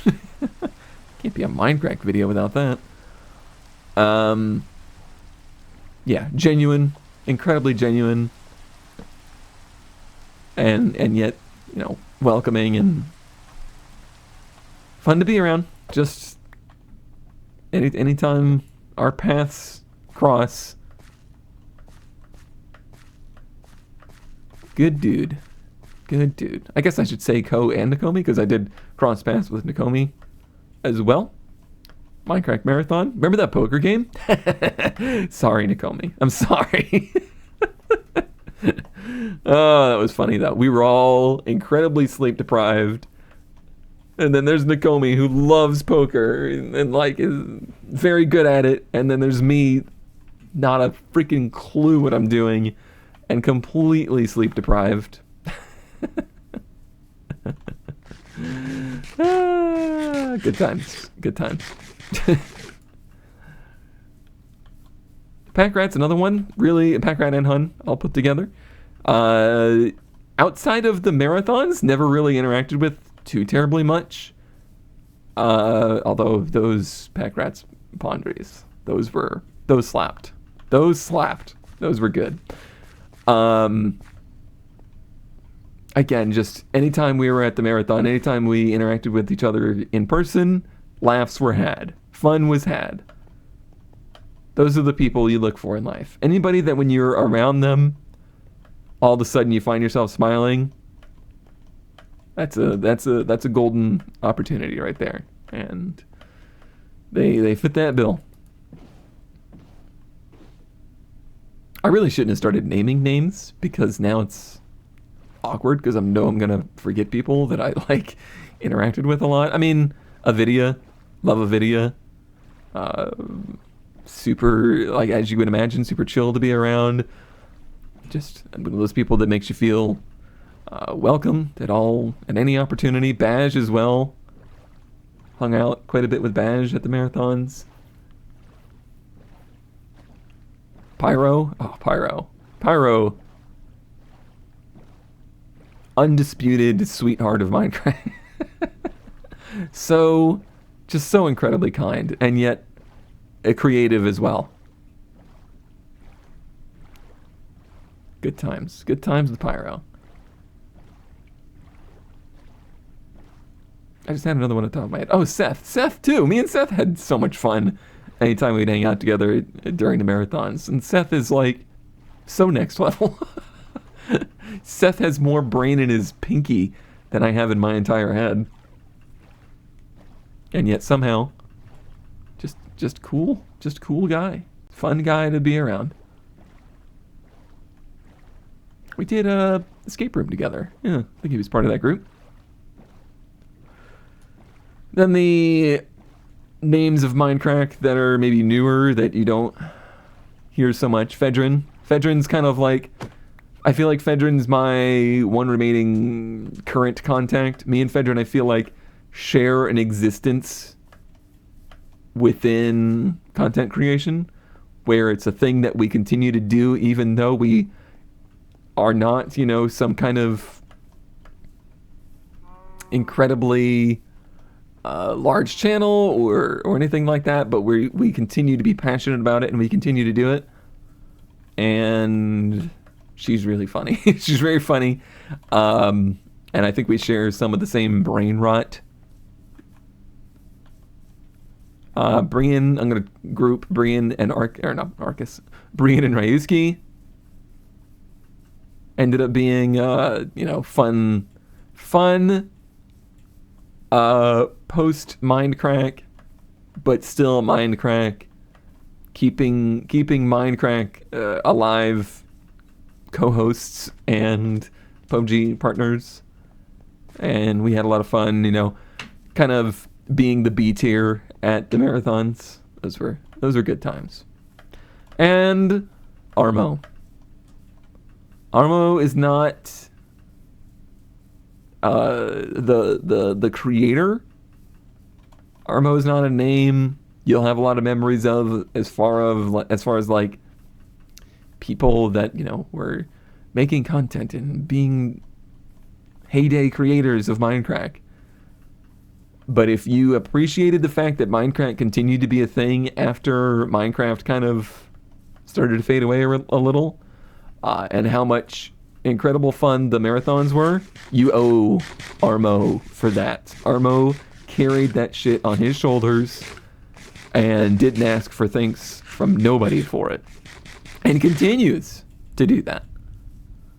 S1: Can't be a Mindcrack video without that. Genuine, incredibly genuine, and yet, welcoming and fun to be around. Just anytime our paths cross, good dude. I guess I should say Ko and Nakomi, because I did cross paths with Nakomi as well. Mindcrack Marathon. Remember that poker game? Sorry, Nakomi. I'm sorry. Oh, that was funny, though. We were all incredibly sleep deprived. And then there's Nakomi, who loves poker and like is very good at it. And then there's me, not a freaking clue what I'm doing, and completely sleep deprived. Good times. Good times. Pack Rat's another one. Really, Pack Rat and Hun all put together. Outside of the marathons, never really interacted with too terribly much. Although those Pack Rats Pondries, those slapped. Those slapped. Those were good. Again, just anytime we were at the marathon, anytime we interacted with each other in person, laughs were had. Fun was had. Those are the people you look for in life. Anybody that when you're around them, all of a sudden you find yourself smiling, that's a golden opportunity right there. And they fit that bill. I really shouldn't have started naming names, because now it's awkward, because I know I'm gonna forget people that I like interacted with a lot. I mean, Avidia, love Avidia. Super, like, as you would imagine, super chill to be around. Just one of those people that makes you feel welcome at any opportunity. Baj as well. Hung out quite a bit with Baj at the marathons. Pyro. Oh, Pyro. Pyro. Undisputed sweetheart of Minecraft. Just so incredibly kind, and yet creative as well. Good times. Good times with Pyro. I just had another one at the top of my head. Oh, Seth. Seth, too. Me and Seth had so much fun anytime we'd hang out together during the marathons. And Seth is, like, so next level. Seth has more brain in his pinky than I have in my entire head. And yet somehow, just cool. Just cool guy. Fun guy to be around. We did a escape room together. Yeah, I think he was part of that group. Then the names of Mindcrack that are maybe newer that you don't hear so much. Fedrin. Fedrin's kind of like, I feel like Fedrin's my one remaining current contact. Me and Fedrin, I feel like, share an existence within content creation, where it's a thing that we continue to do even though we are not, some kind of incredibly large channel or anything like that, but we continue to be passionate about it and we continue to do it. And she's really funny. She's very funny. And I think we share some of the same brain rot. Brian, I'm going to group Brian and Brian and Ryuski. Ended up being, fun, post Mindcrack, but still Mindcrack, keeping Mindcrack alive, co-hosts and PUBG partners, and we had a lot of fun. Kind of being the B tier at the marathons. Those were good times. And Armo. Armo is not the creator. Armo is not a name you'll have a lot of memories of as far as like people that were making content and being heyday creators of Mindcrack. But if you appreciated the fact that Mindcrack continued to be a thing after Minecraft kind of started to fade away a little, and how much incredible fun the marathons were, you owe Armo for that. Armo carried that shit on his shoulders and didn't ask for things from nobody for it. And continues to do that.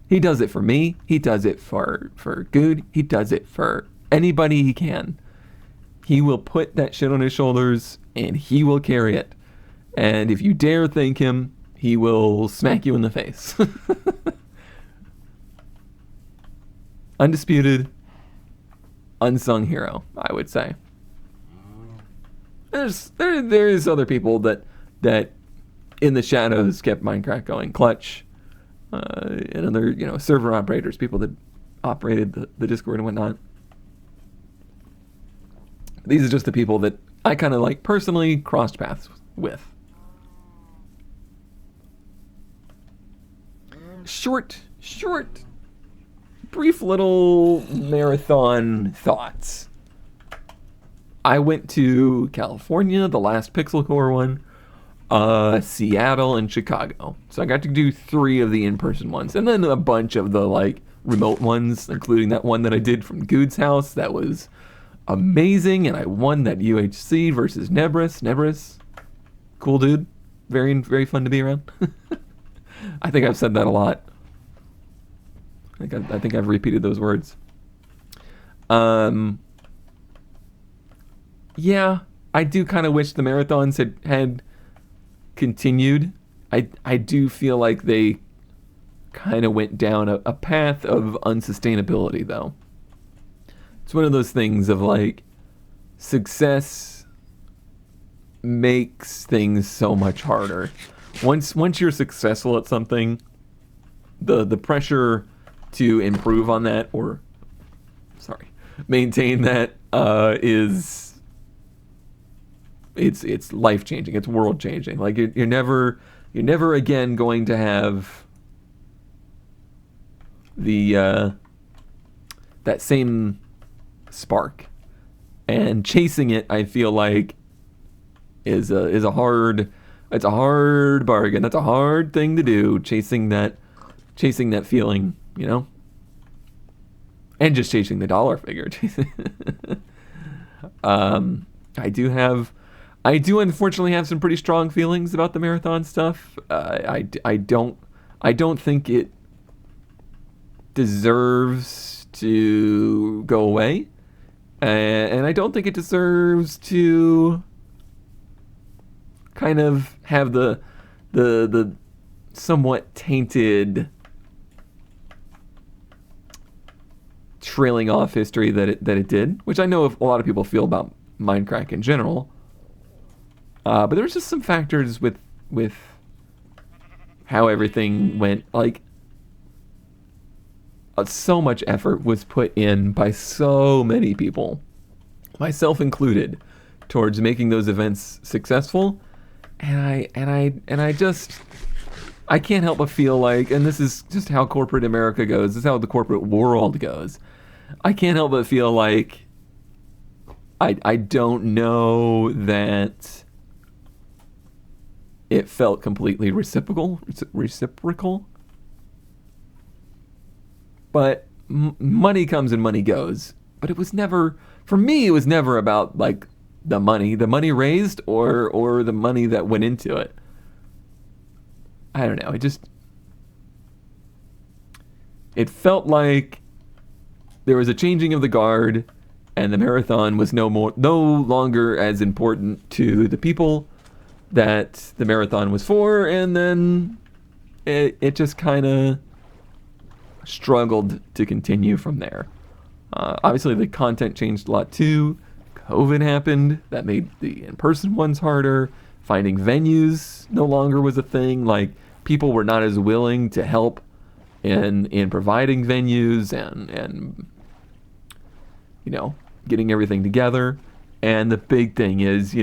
S1: He does it for me. He does it for Guude. He does it for anybody he can. He will put that shit on his shoulders and he will carry it. And if you dare thank him, he will smack you in the face. Undisputed unsung hero, I would say. There's other people that in the shadows kept Mindcrack going. Clutch, and other server operators, people that operated the Discord and whatnot. These are just the people that I kind of like personally crossed paths with. Short, brief little marathon thoughts. I went to California, the last Pixel Core one, Seattle, and Chicago. So I got to do 3 of the in-person ones, and then a bunch of the like remote ones, including that one that I did from Guude's house. That was amazing, and I won that UHC versus Nebris. Cool dude. Very, very fun to be around. I think I've said that a lot. I think I've repeated those words. Yeah, I do kind of wish the marathons had continued. I do feel like they kind of went down a path of unsustainability, though. It's one of those things of like, success makes things so much harder. Once you're successful at something, the pressure to improve on that maintain that it's life changing. It's world changing. Like you're never again going to have the that same spark, and chasing it, I feel like, is a hard bargain. That's a hard thing to do, chasing that feeling, and just chasing the dollar figure. I do unfortunately have some pretty strong feelings about the marathon stuff. I don't think it deserves to go away, and I don't think it deserves to kind of have the somewhat tainted trailing off history that it did, which I know a lot of people feel about Mindcrack in general. But there's just some factors with how everything went. Like, so much effort was put in by so many people, myself included, towards making those events successful. And I can't help but feel like, and this is just how corporate America goes, this is how the corporate world goes, I can't help but feel like I don't know that it felt completely reciprocal. But money comes and money goes. But it was never, for me, it was never about like the money raised or the money that went into it. I don't know. It felt like there was a changing of the guard, and the marathon was no longer as important to the people that the marathon was for, and then it just kind of struggled to continue from there. Obviously, the content changed a lot too. COVID happened. That made the in-person ones harder. Finding venues no longer was a thing. Like, people were not as willing to help in providing venues and getting everything together. And the big thing is,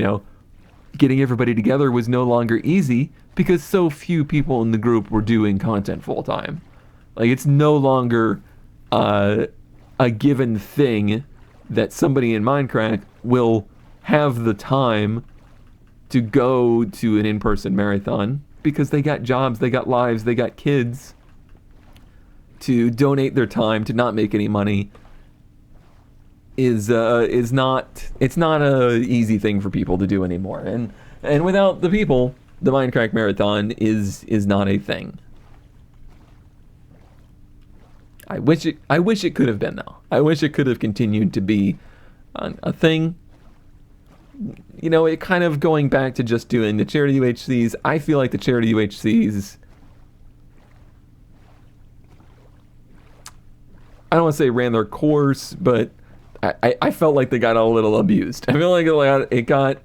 S1: getting everybody together was no longer easy because so few people in the group were doing content full time. Like, it's no longer a given thing that somebody in Mindcrack will have the time to go to an in-person marathon because they got jobs, they got lives, they got kids to donate their time to not make any money. It's not a easy thing for people to do anymore, and without the people, the Mindcrack marathon is not a thing. I wish it could have been, though. I wish it could have continued to be a thing. It kind of going back to just doing the charity UHCs. I feel like the charity UHCs, I don't want to say ran their course, but I felt like they got a little abused. I feel like it got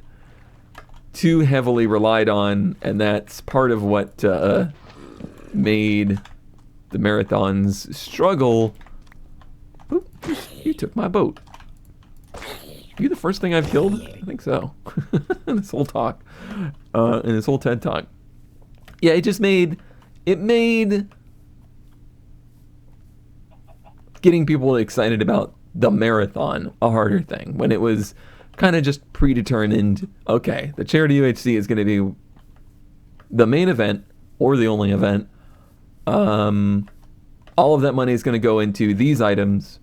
S1: too heavily relied on, and that's part of what made the marathons struggle. Oop, you took my boat. You the first thing I've killed? I think so. In this whole talk. In this whole TED Talk. Yeah, it made getting people excited about the marathon a harder thing. When it was kind of just predetermined, okay, the charity UHC is going to be the main event, or the only event. All of that money is going to go into these items.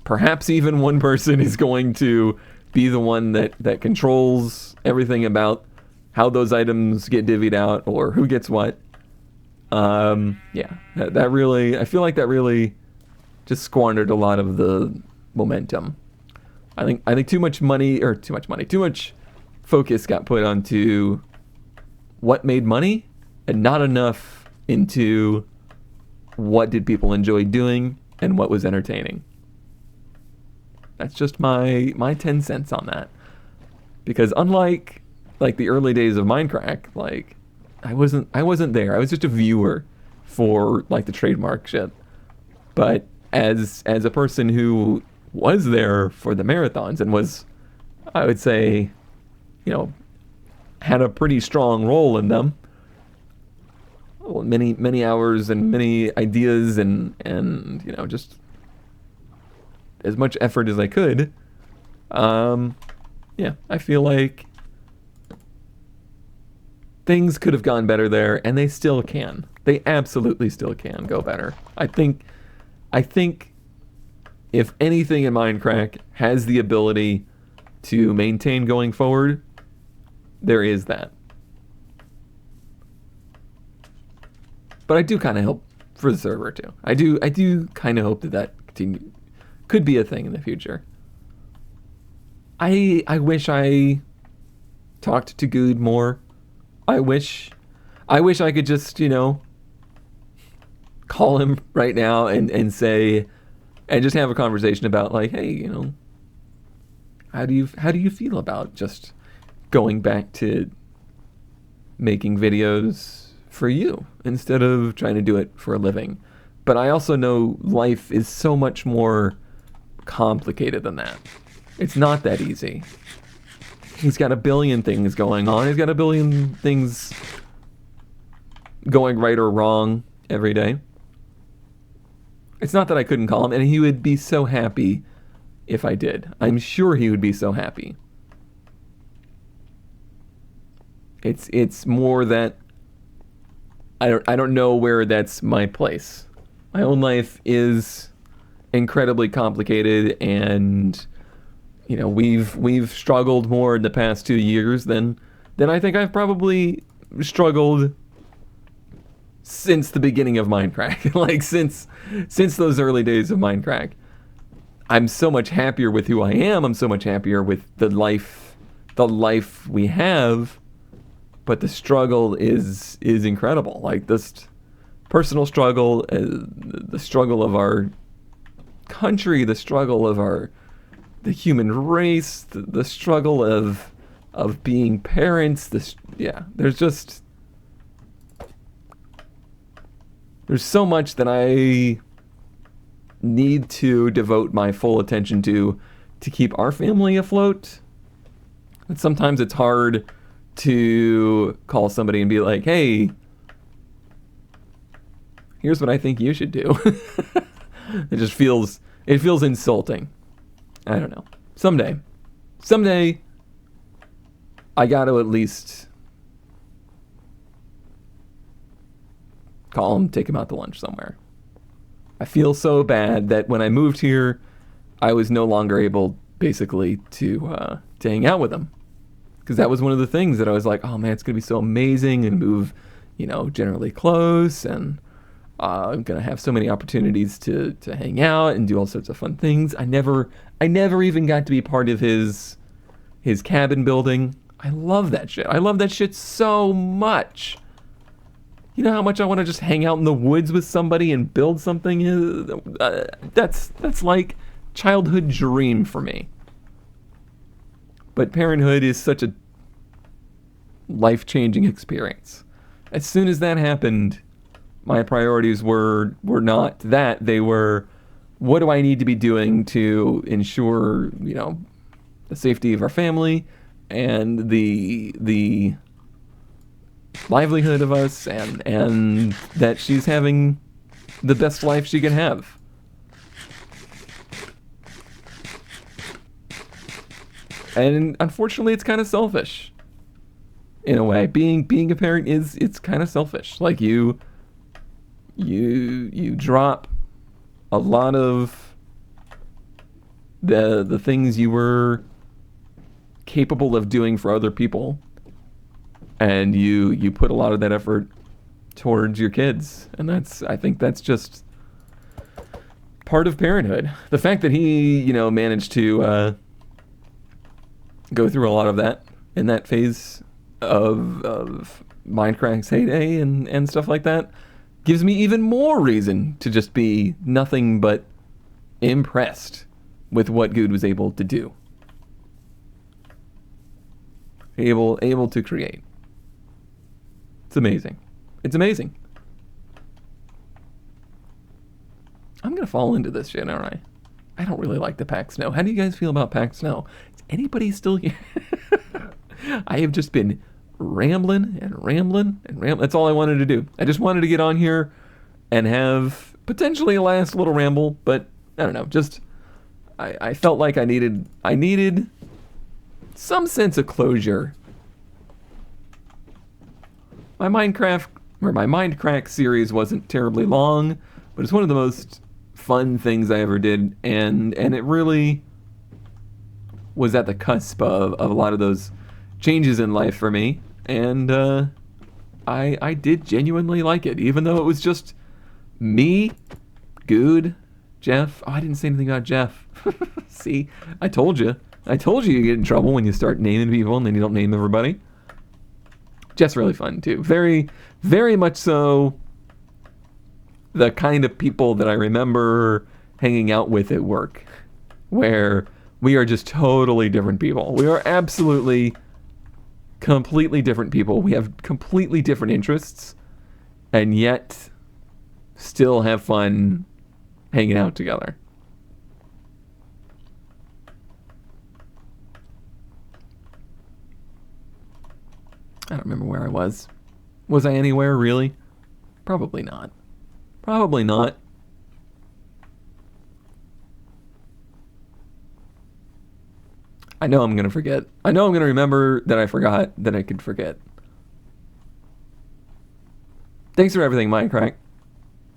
S1: Perhaps even one person is going to be the one that controls everything about how those items get divvied out or who gets what. Yeah, that really, I feel like that really just squandered a lot of the momentum. I think too much focus got put onto what made money and not enough into what did people enjoy doing and what was entertaining. That's just my 10 cents on that. Because unlike like the early days of Mindcrack, like I wasn't there. I was just a viewer for like the trademark shit. But as a person who was there for the marathons and was, I would say, had a pretty strong role in them. Many hours and many ideas and just as much effort as I could. Yeah, I feel like things could have gone better there, and they still can. They absolutely still can go better. I think if anything in Mindcrack has the ability to maintain going forward, there is that. But I do kind of hope for the server too. I do kind of hope that could be a thing in the future. I wish I talked to Guude more. I wish I could just, call him right now and say, and just have a conversation about like, hey, how do you feel about just going back to making videos for you instead of trying to do it for a living? But I also know life is so much more complicated than that. It's not that easy. He's got a billion things going on. He's got a billion things going right or wrong every day. It's not that I couldn't call him, and he would be so happy if I did. I'm sure he would be so happy. It's more that I don't know where that's my place. My own life is incredibly complicated, and we've struggled more in the past 2 years than I think I've probably struggled since the beginning of Mindcrack. Like since those early days of Mindcrack. I'm so much happier with who I am. I'm so much happier with the life we have. But the struggle is incredible. Like this personal struggle, the struggle of our country, the struggle of the human race, the struggle of being parents. There's so much that I need to devote my full attention to keep our family afloat. And sometimes it's hard to call somebody and be like, hey, here's what I think you should do. It feels insulting. I don't know. Someday, I got to at least call him, take him out to lunch somewhere. I feel so bad that when I moved here, I was no longer able, basically, to hang out with him. Because that was one of the things that I was like, oh man, it's going to be so amazing and move, generally close, and I'm going to have so many opportunities to hang out and do all sorts of fun things. I never even got to be part of his cabin building. I love that shit. I love that shit so much. You know how much I want to just hang out in the woods with somebody and build something? That's like childhood dream for me. But parenthood is such a life-changing experience. As soon as that happened, my priorities were not that. They were, what do I need to be doing to ensure, the safety of our family and the livelihood of us, and that she's having the best life she can have. And unfortunately, it's kind of selfish. In a way, being a parent it's kind of selfish. Like you drop a lot of the things you were capable of doing for other people, and you put a lot of that effort towards your kids, and I think that's just part of parenthood. The fact that he managed to go through a lot of that in that phase of Mindcrack's heyday and stuff like that gives me even more reason to just be nothing but impressed with what Guude was able to do. Able to create. It's amazing. It's amazing. I'm gonna fall into this shit, aren't I? I don't really like the pack snow. How do you guys feel about pack snow? Is anybody still here? I have just been rambling. That's all I wanted to do. I just wanted to get on here and have potentially a last little ramble, but I don't know. Just I felt like I needed some sense of closure. My Mindcrack series wasn't terribly long, but it's one of the most fun things I ever did, and it really was at the cusp of a lot of those changes in life for me, and I did genuinely like it, even though it was just me, Guude, Jeff. Oh, I didn't say anything about Jeff. See, I told you you get in trouble when you start naming people and then you don't name everybody. Jeff's really fun too. Very, very much so the kind of people that I remember hanging out with at work, where we are just totally different people. We are absolutely, completely different people. We have completely different interests, and yet still have fun hanging out together. I don't remember where I was. Was I anywhere, really? Probably not. Probably not. I know I'm going to forget. I know I'm going to remember that I forgot that I could forget. Thanks for everything, Mindcrack.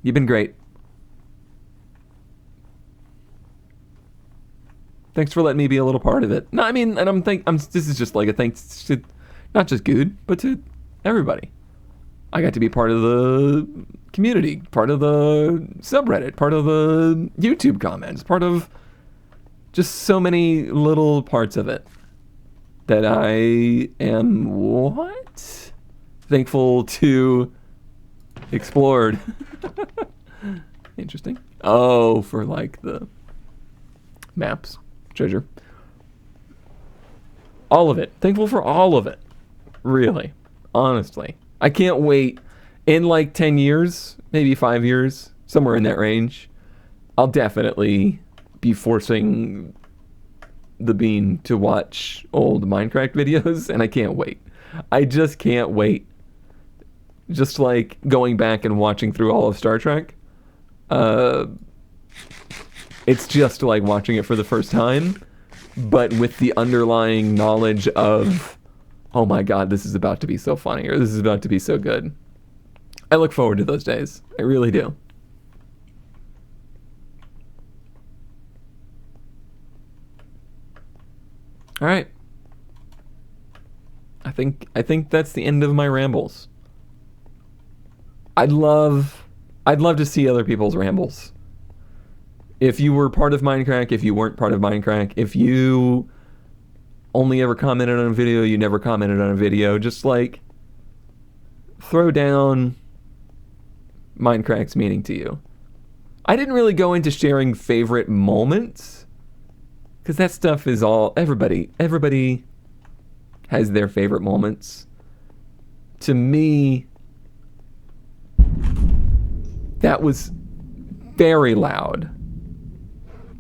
S1: You've been great. Thanks for letting me be a little part of it. No, I mean, and this is just like a thanks to not just Guude, but to everybody. I got to be part of the community, part of the subreddit, part of the YouTube comments, part of just so many little parts of it that I am thankful to explored. Interesting. Oh, for like the maps, treasure. All of it. Thankful for all of it. Really. Honestly. I can't wait. In like 10 years, maybe 5 years, somewhere in that range, I'll definitely be forcing the bean to watch old Mindcrack videos, and I can't wait. I just can't wait. Just like going back and watching through all of Star Trek. It's just like watching it for the first time, but with the underlying knowledge of, oh my god, this is about to be so funny, or this is about to be so good. I look forward to those days. I really do. All right. I think that's the end of my rambles. I'd love to see other people's rambles. If you were part of Mindcrack, if you weren't part of Mindcrack, if you only ever commented on a video, you never commented on a video, just like throw down Mindcrack's meaning to you. I didn't really go into sharing favorite moments Because that stuff is all, everybody has their favorite moments. To me, that was very loud.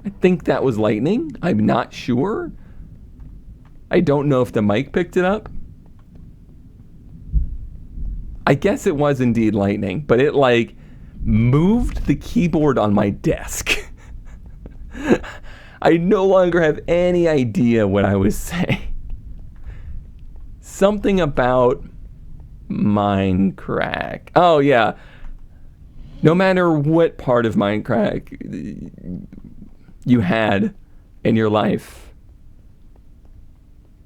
S1: I think that was lightning. I'm not sure. I don't know if the mic picked it up. I guess it was indeed lightning, but it like moved the keyboard on my desk. I no longer have any idea what I was saying. Something about Mindcrack. Oh yeah. No matter what part of Mindcrack you had in your life,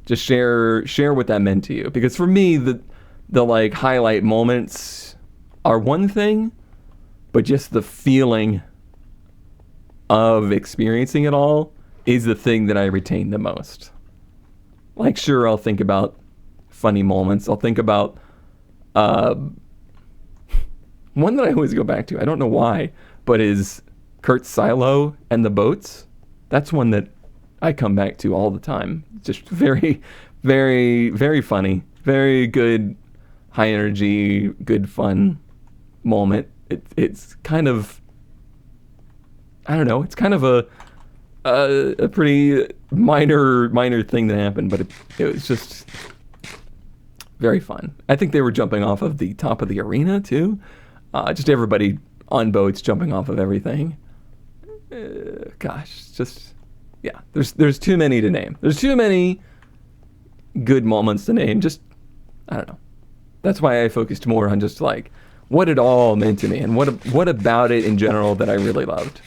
S1: just share what that meant to you. Because for me, the like highlight moments are one thing, but just the feeling of experiencing it all is the thing that I retain the most. Like, sure, I'll think about funny moments. I'll think about one that I always go back to. I don't know why, but is Kurt's silo and the boats. That's one that I come back to all the time. Just very, very, very funny. Very good, high energy, good fun moment. It's kind of, I don't know, it's kind of a pretty minor thing that happened, but it was just very fun. I think they were jumping off of the top of the arena too. Just everybody on boats jumping off of everything. Gosh, just, yeah, there's too many to name. There's too many good moments to name. Just, I don't know. That's why I focused more on just like what it all meant to me and what about it in general that I really loved.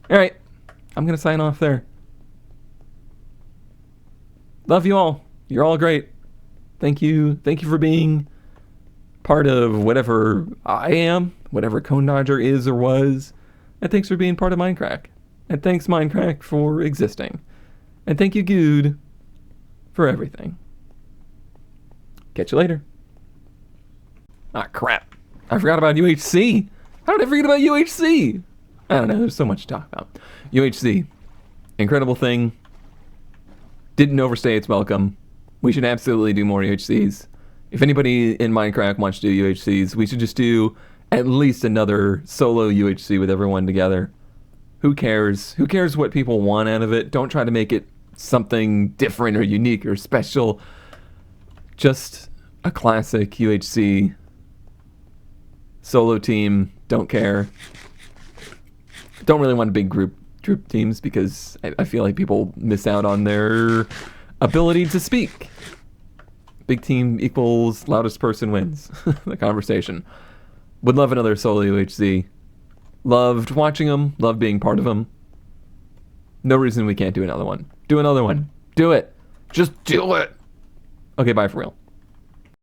S1: All right, I'm gonna sign off there. Love you all. You're all great. Thank you for being part of whatever I am, whatever Cone Dodger is or was. And thanks for being part of Mindcrack. And thanks, Mindcrack, for existing. And thank you, Guude, for everything. Catch you later. Ah, crap. I forgot about UHC. How did I forget about UHC? I don't know. There's so much to talk about. UHC. Incredible thing. Didn't overstay its welcome. We should absolutely do more UHCs. If anybody in Mindcrack wants to do UHCs, we should just do at least another solo UHC with everyone together. Who cares? Who cares what people want out of it? Don't try to make it something different or unique or special. Just a classic UHC. Solo team, don't care. Don't really want big group teams because I feel like people miss out on their ability to speak. Big team equals loudest person wins the conversation. Would love another solo UHC. Loved watching them. Loved being part of them. No reason we can't do another one. Do another one. Do it. Just do it. Okay, bye for real.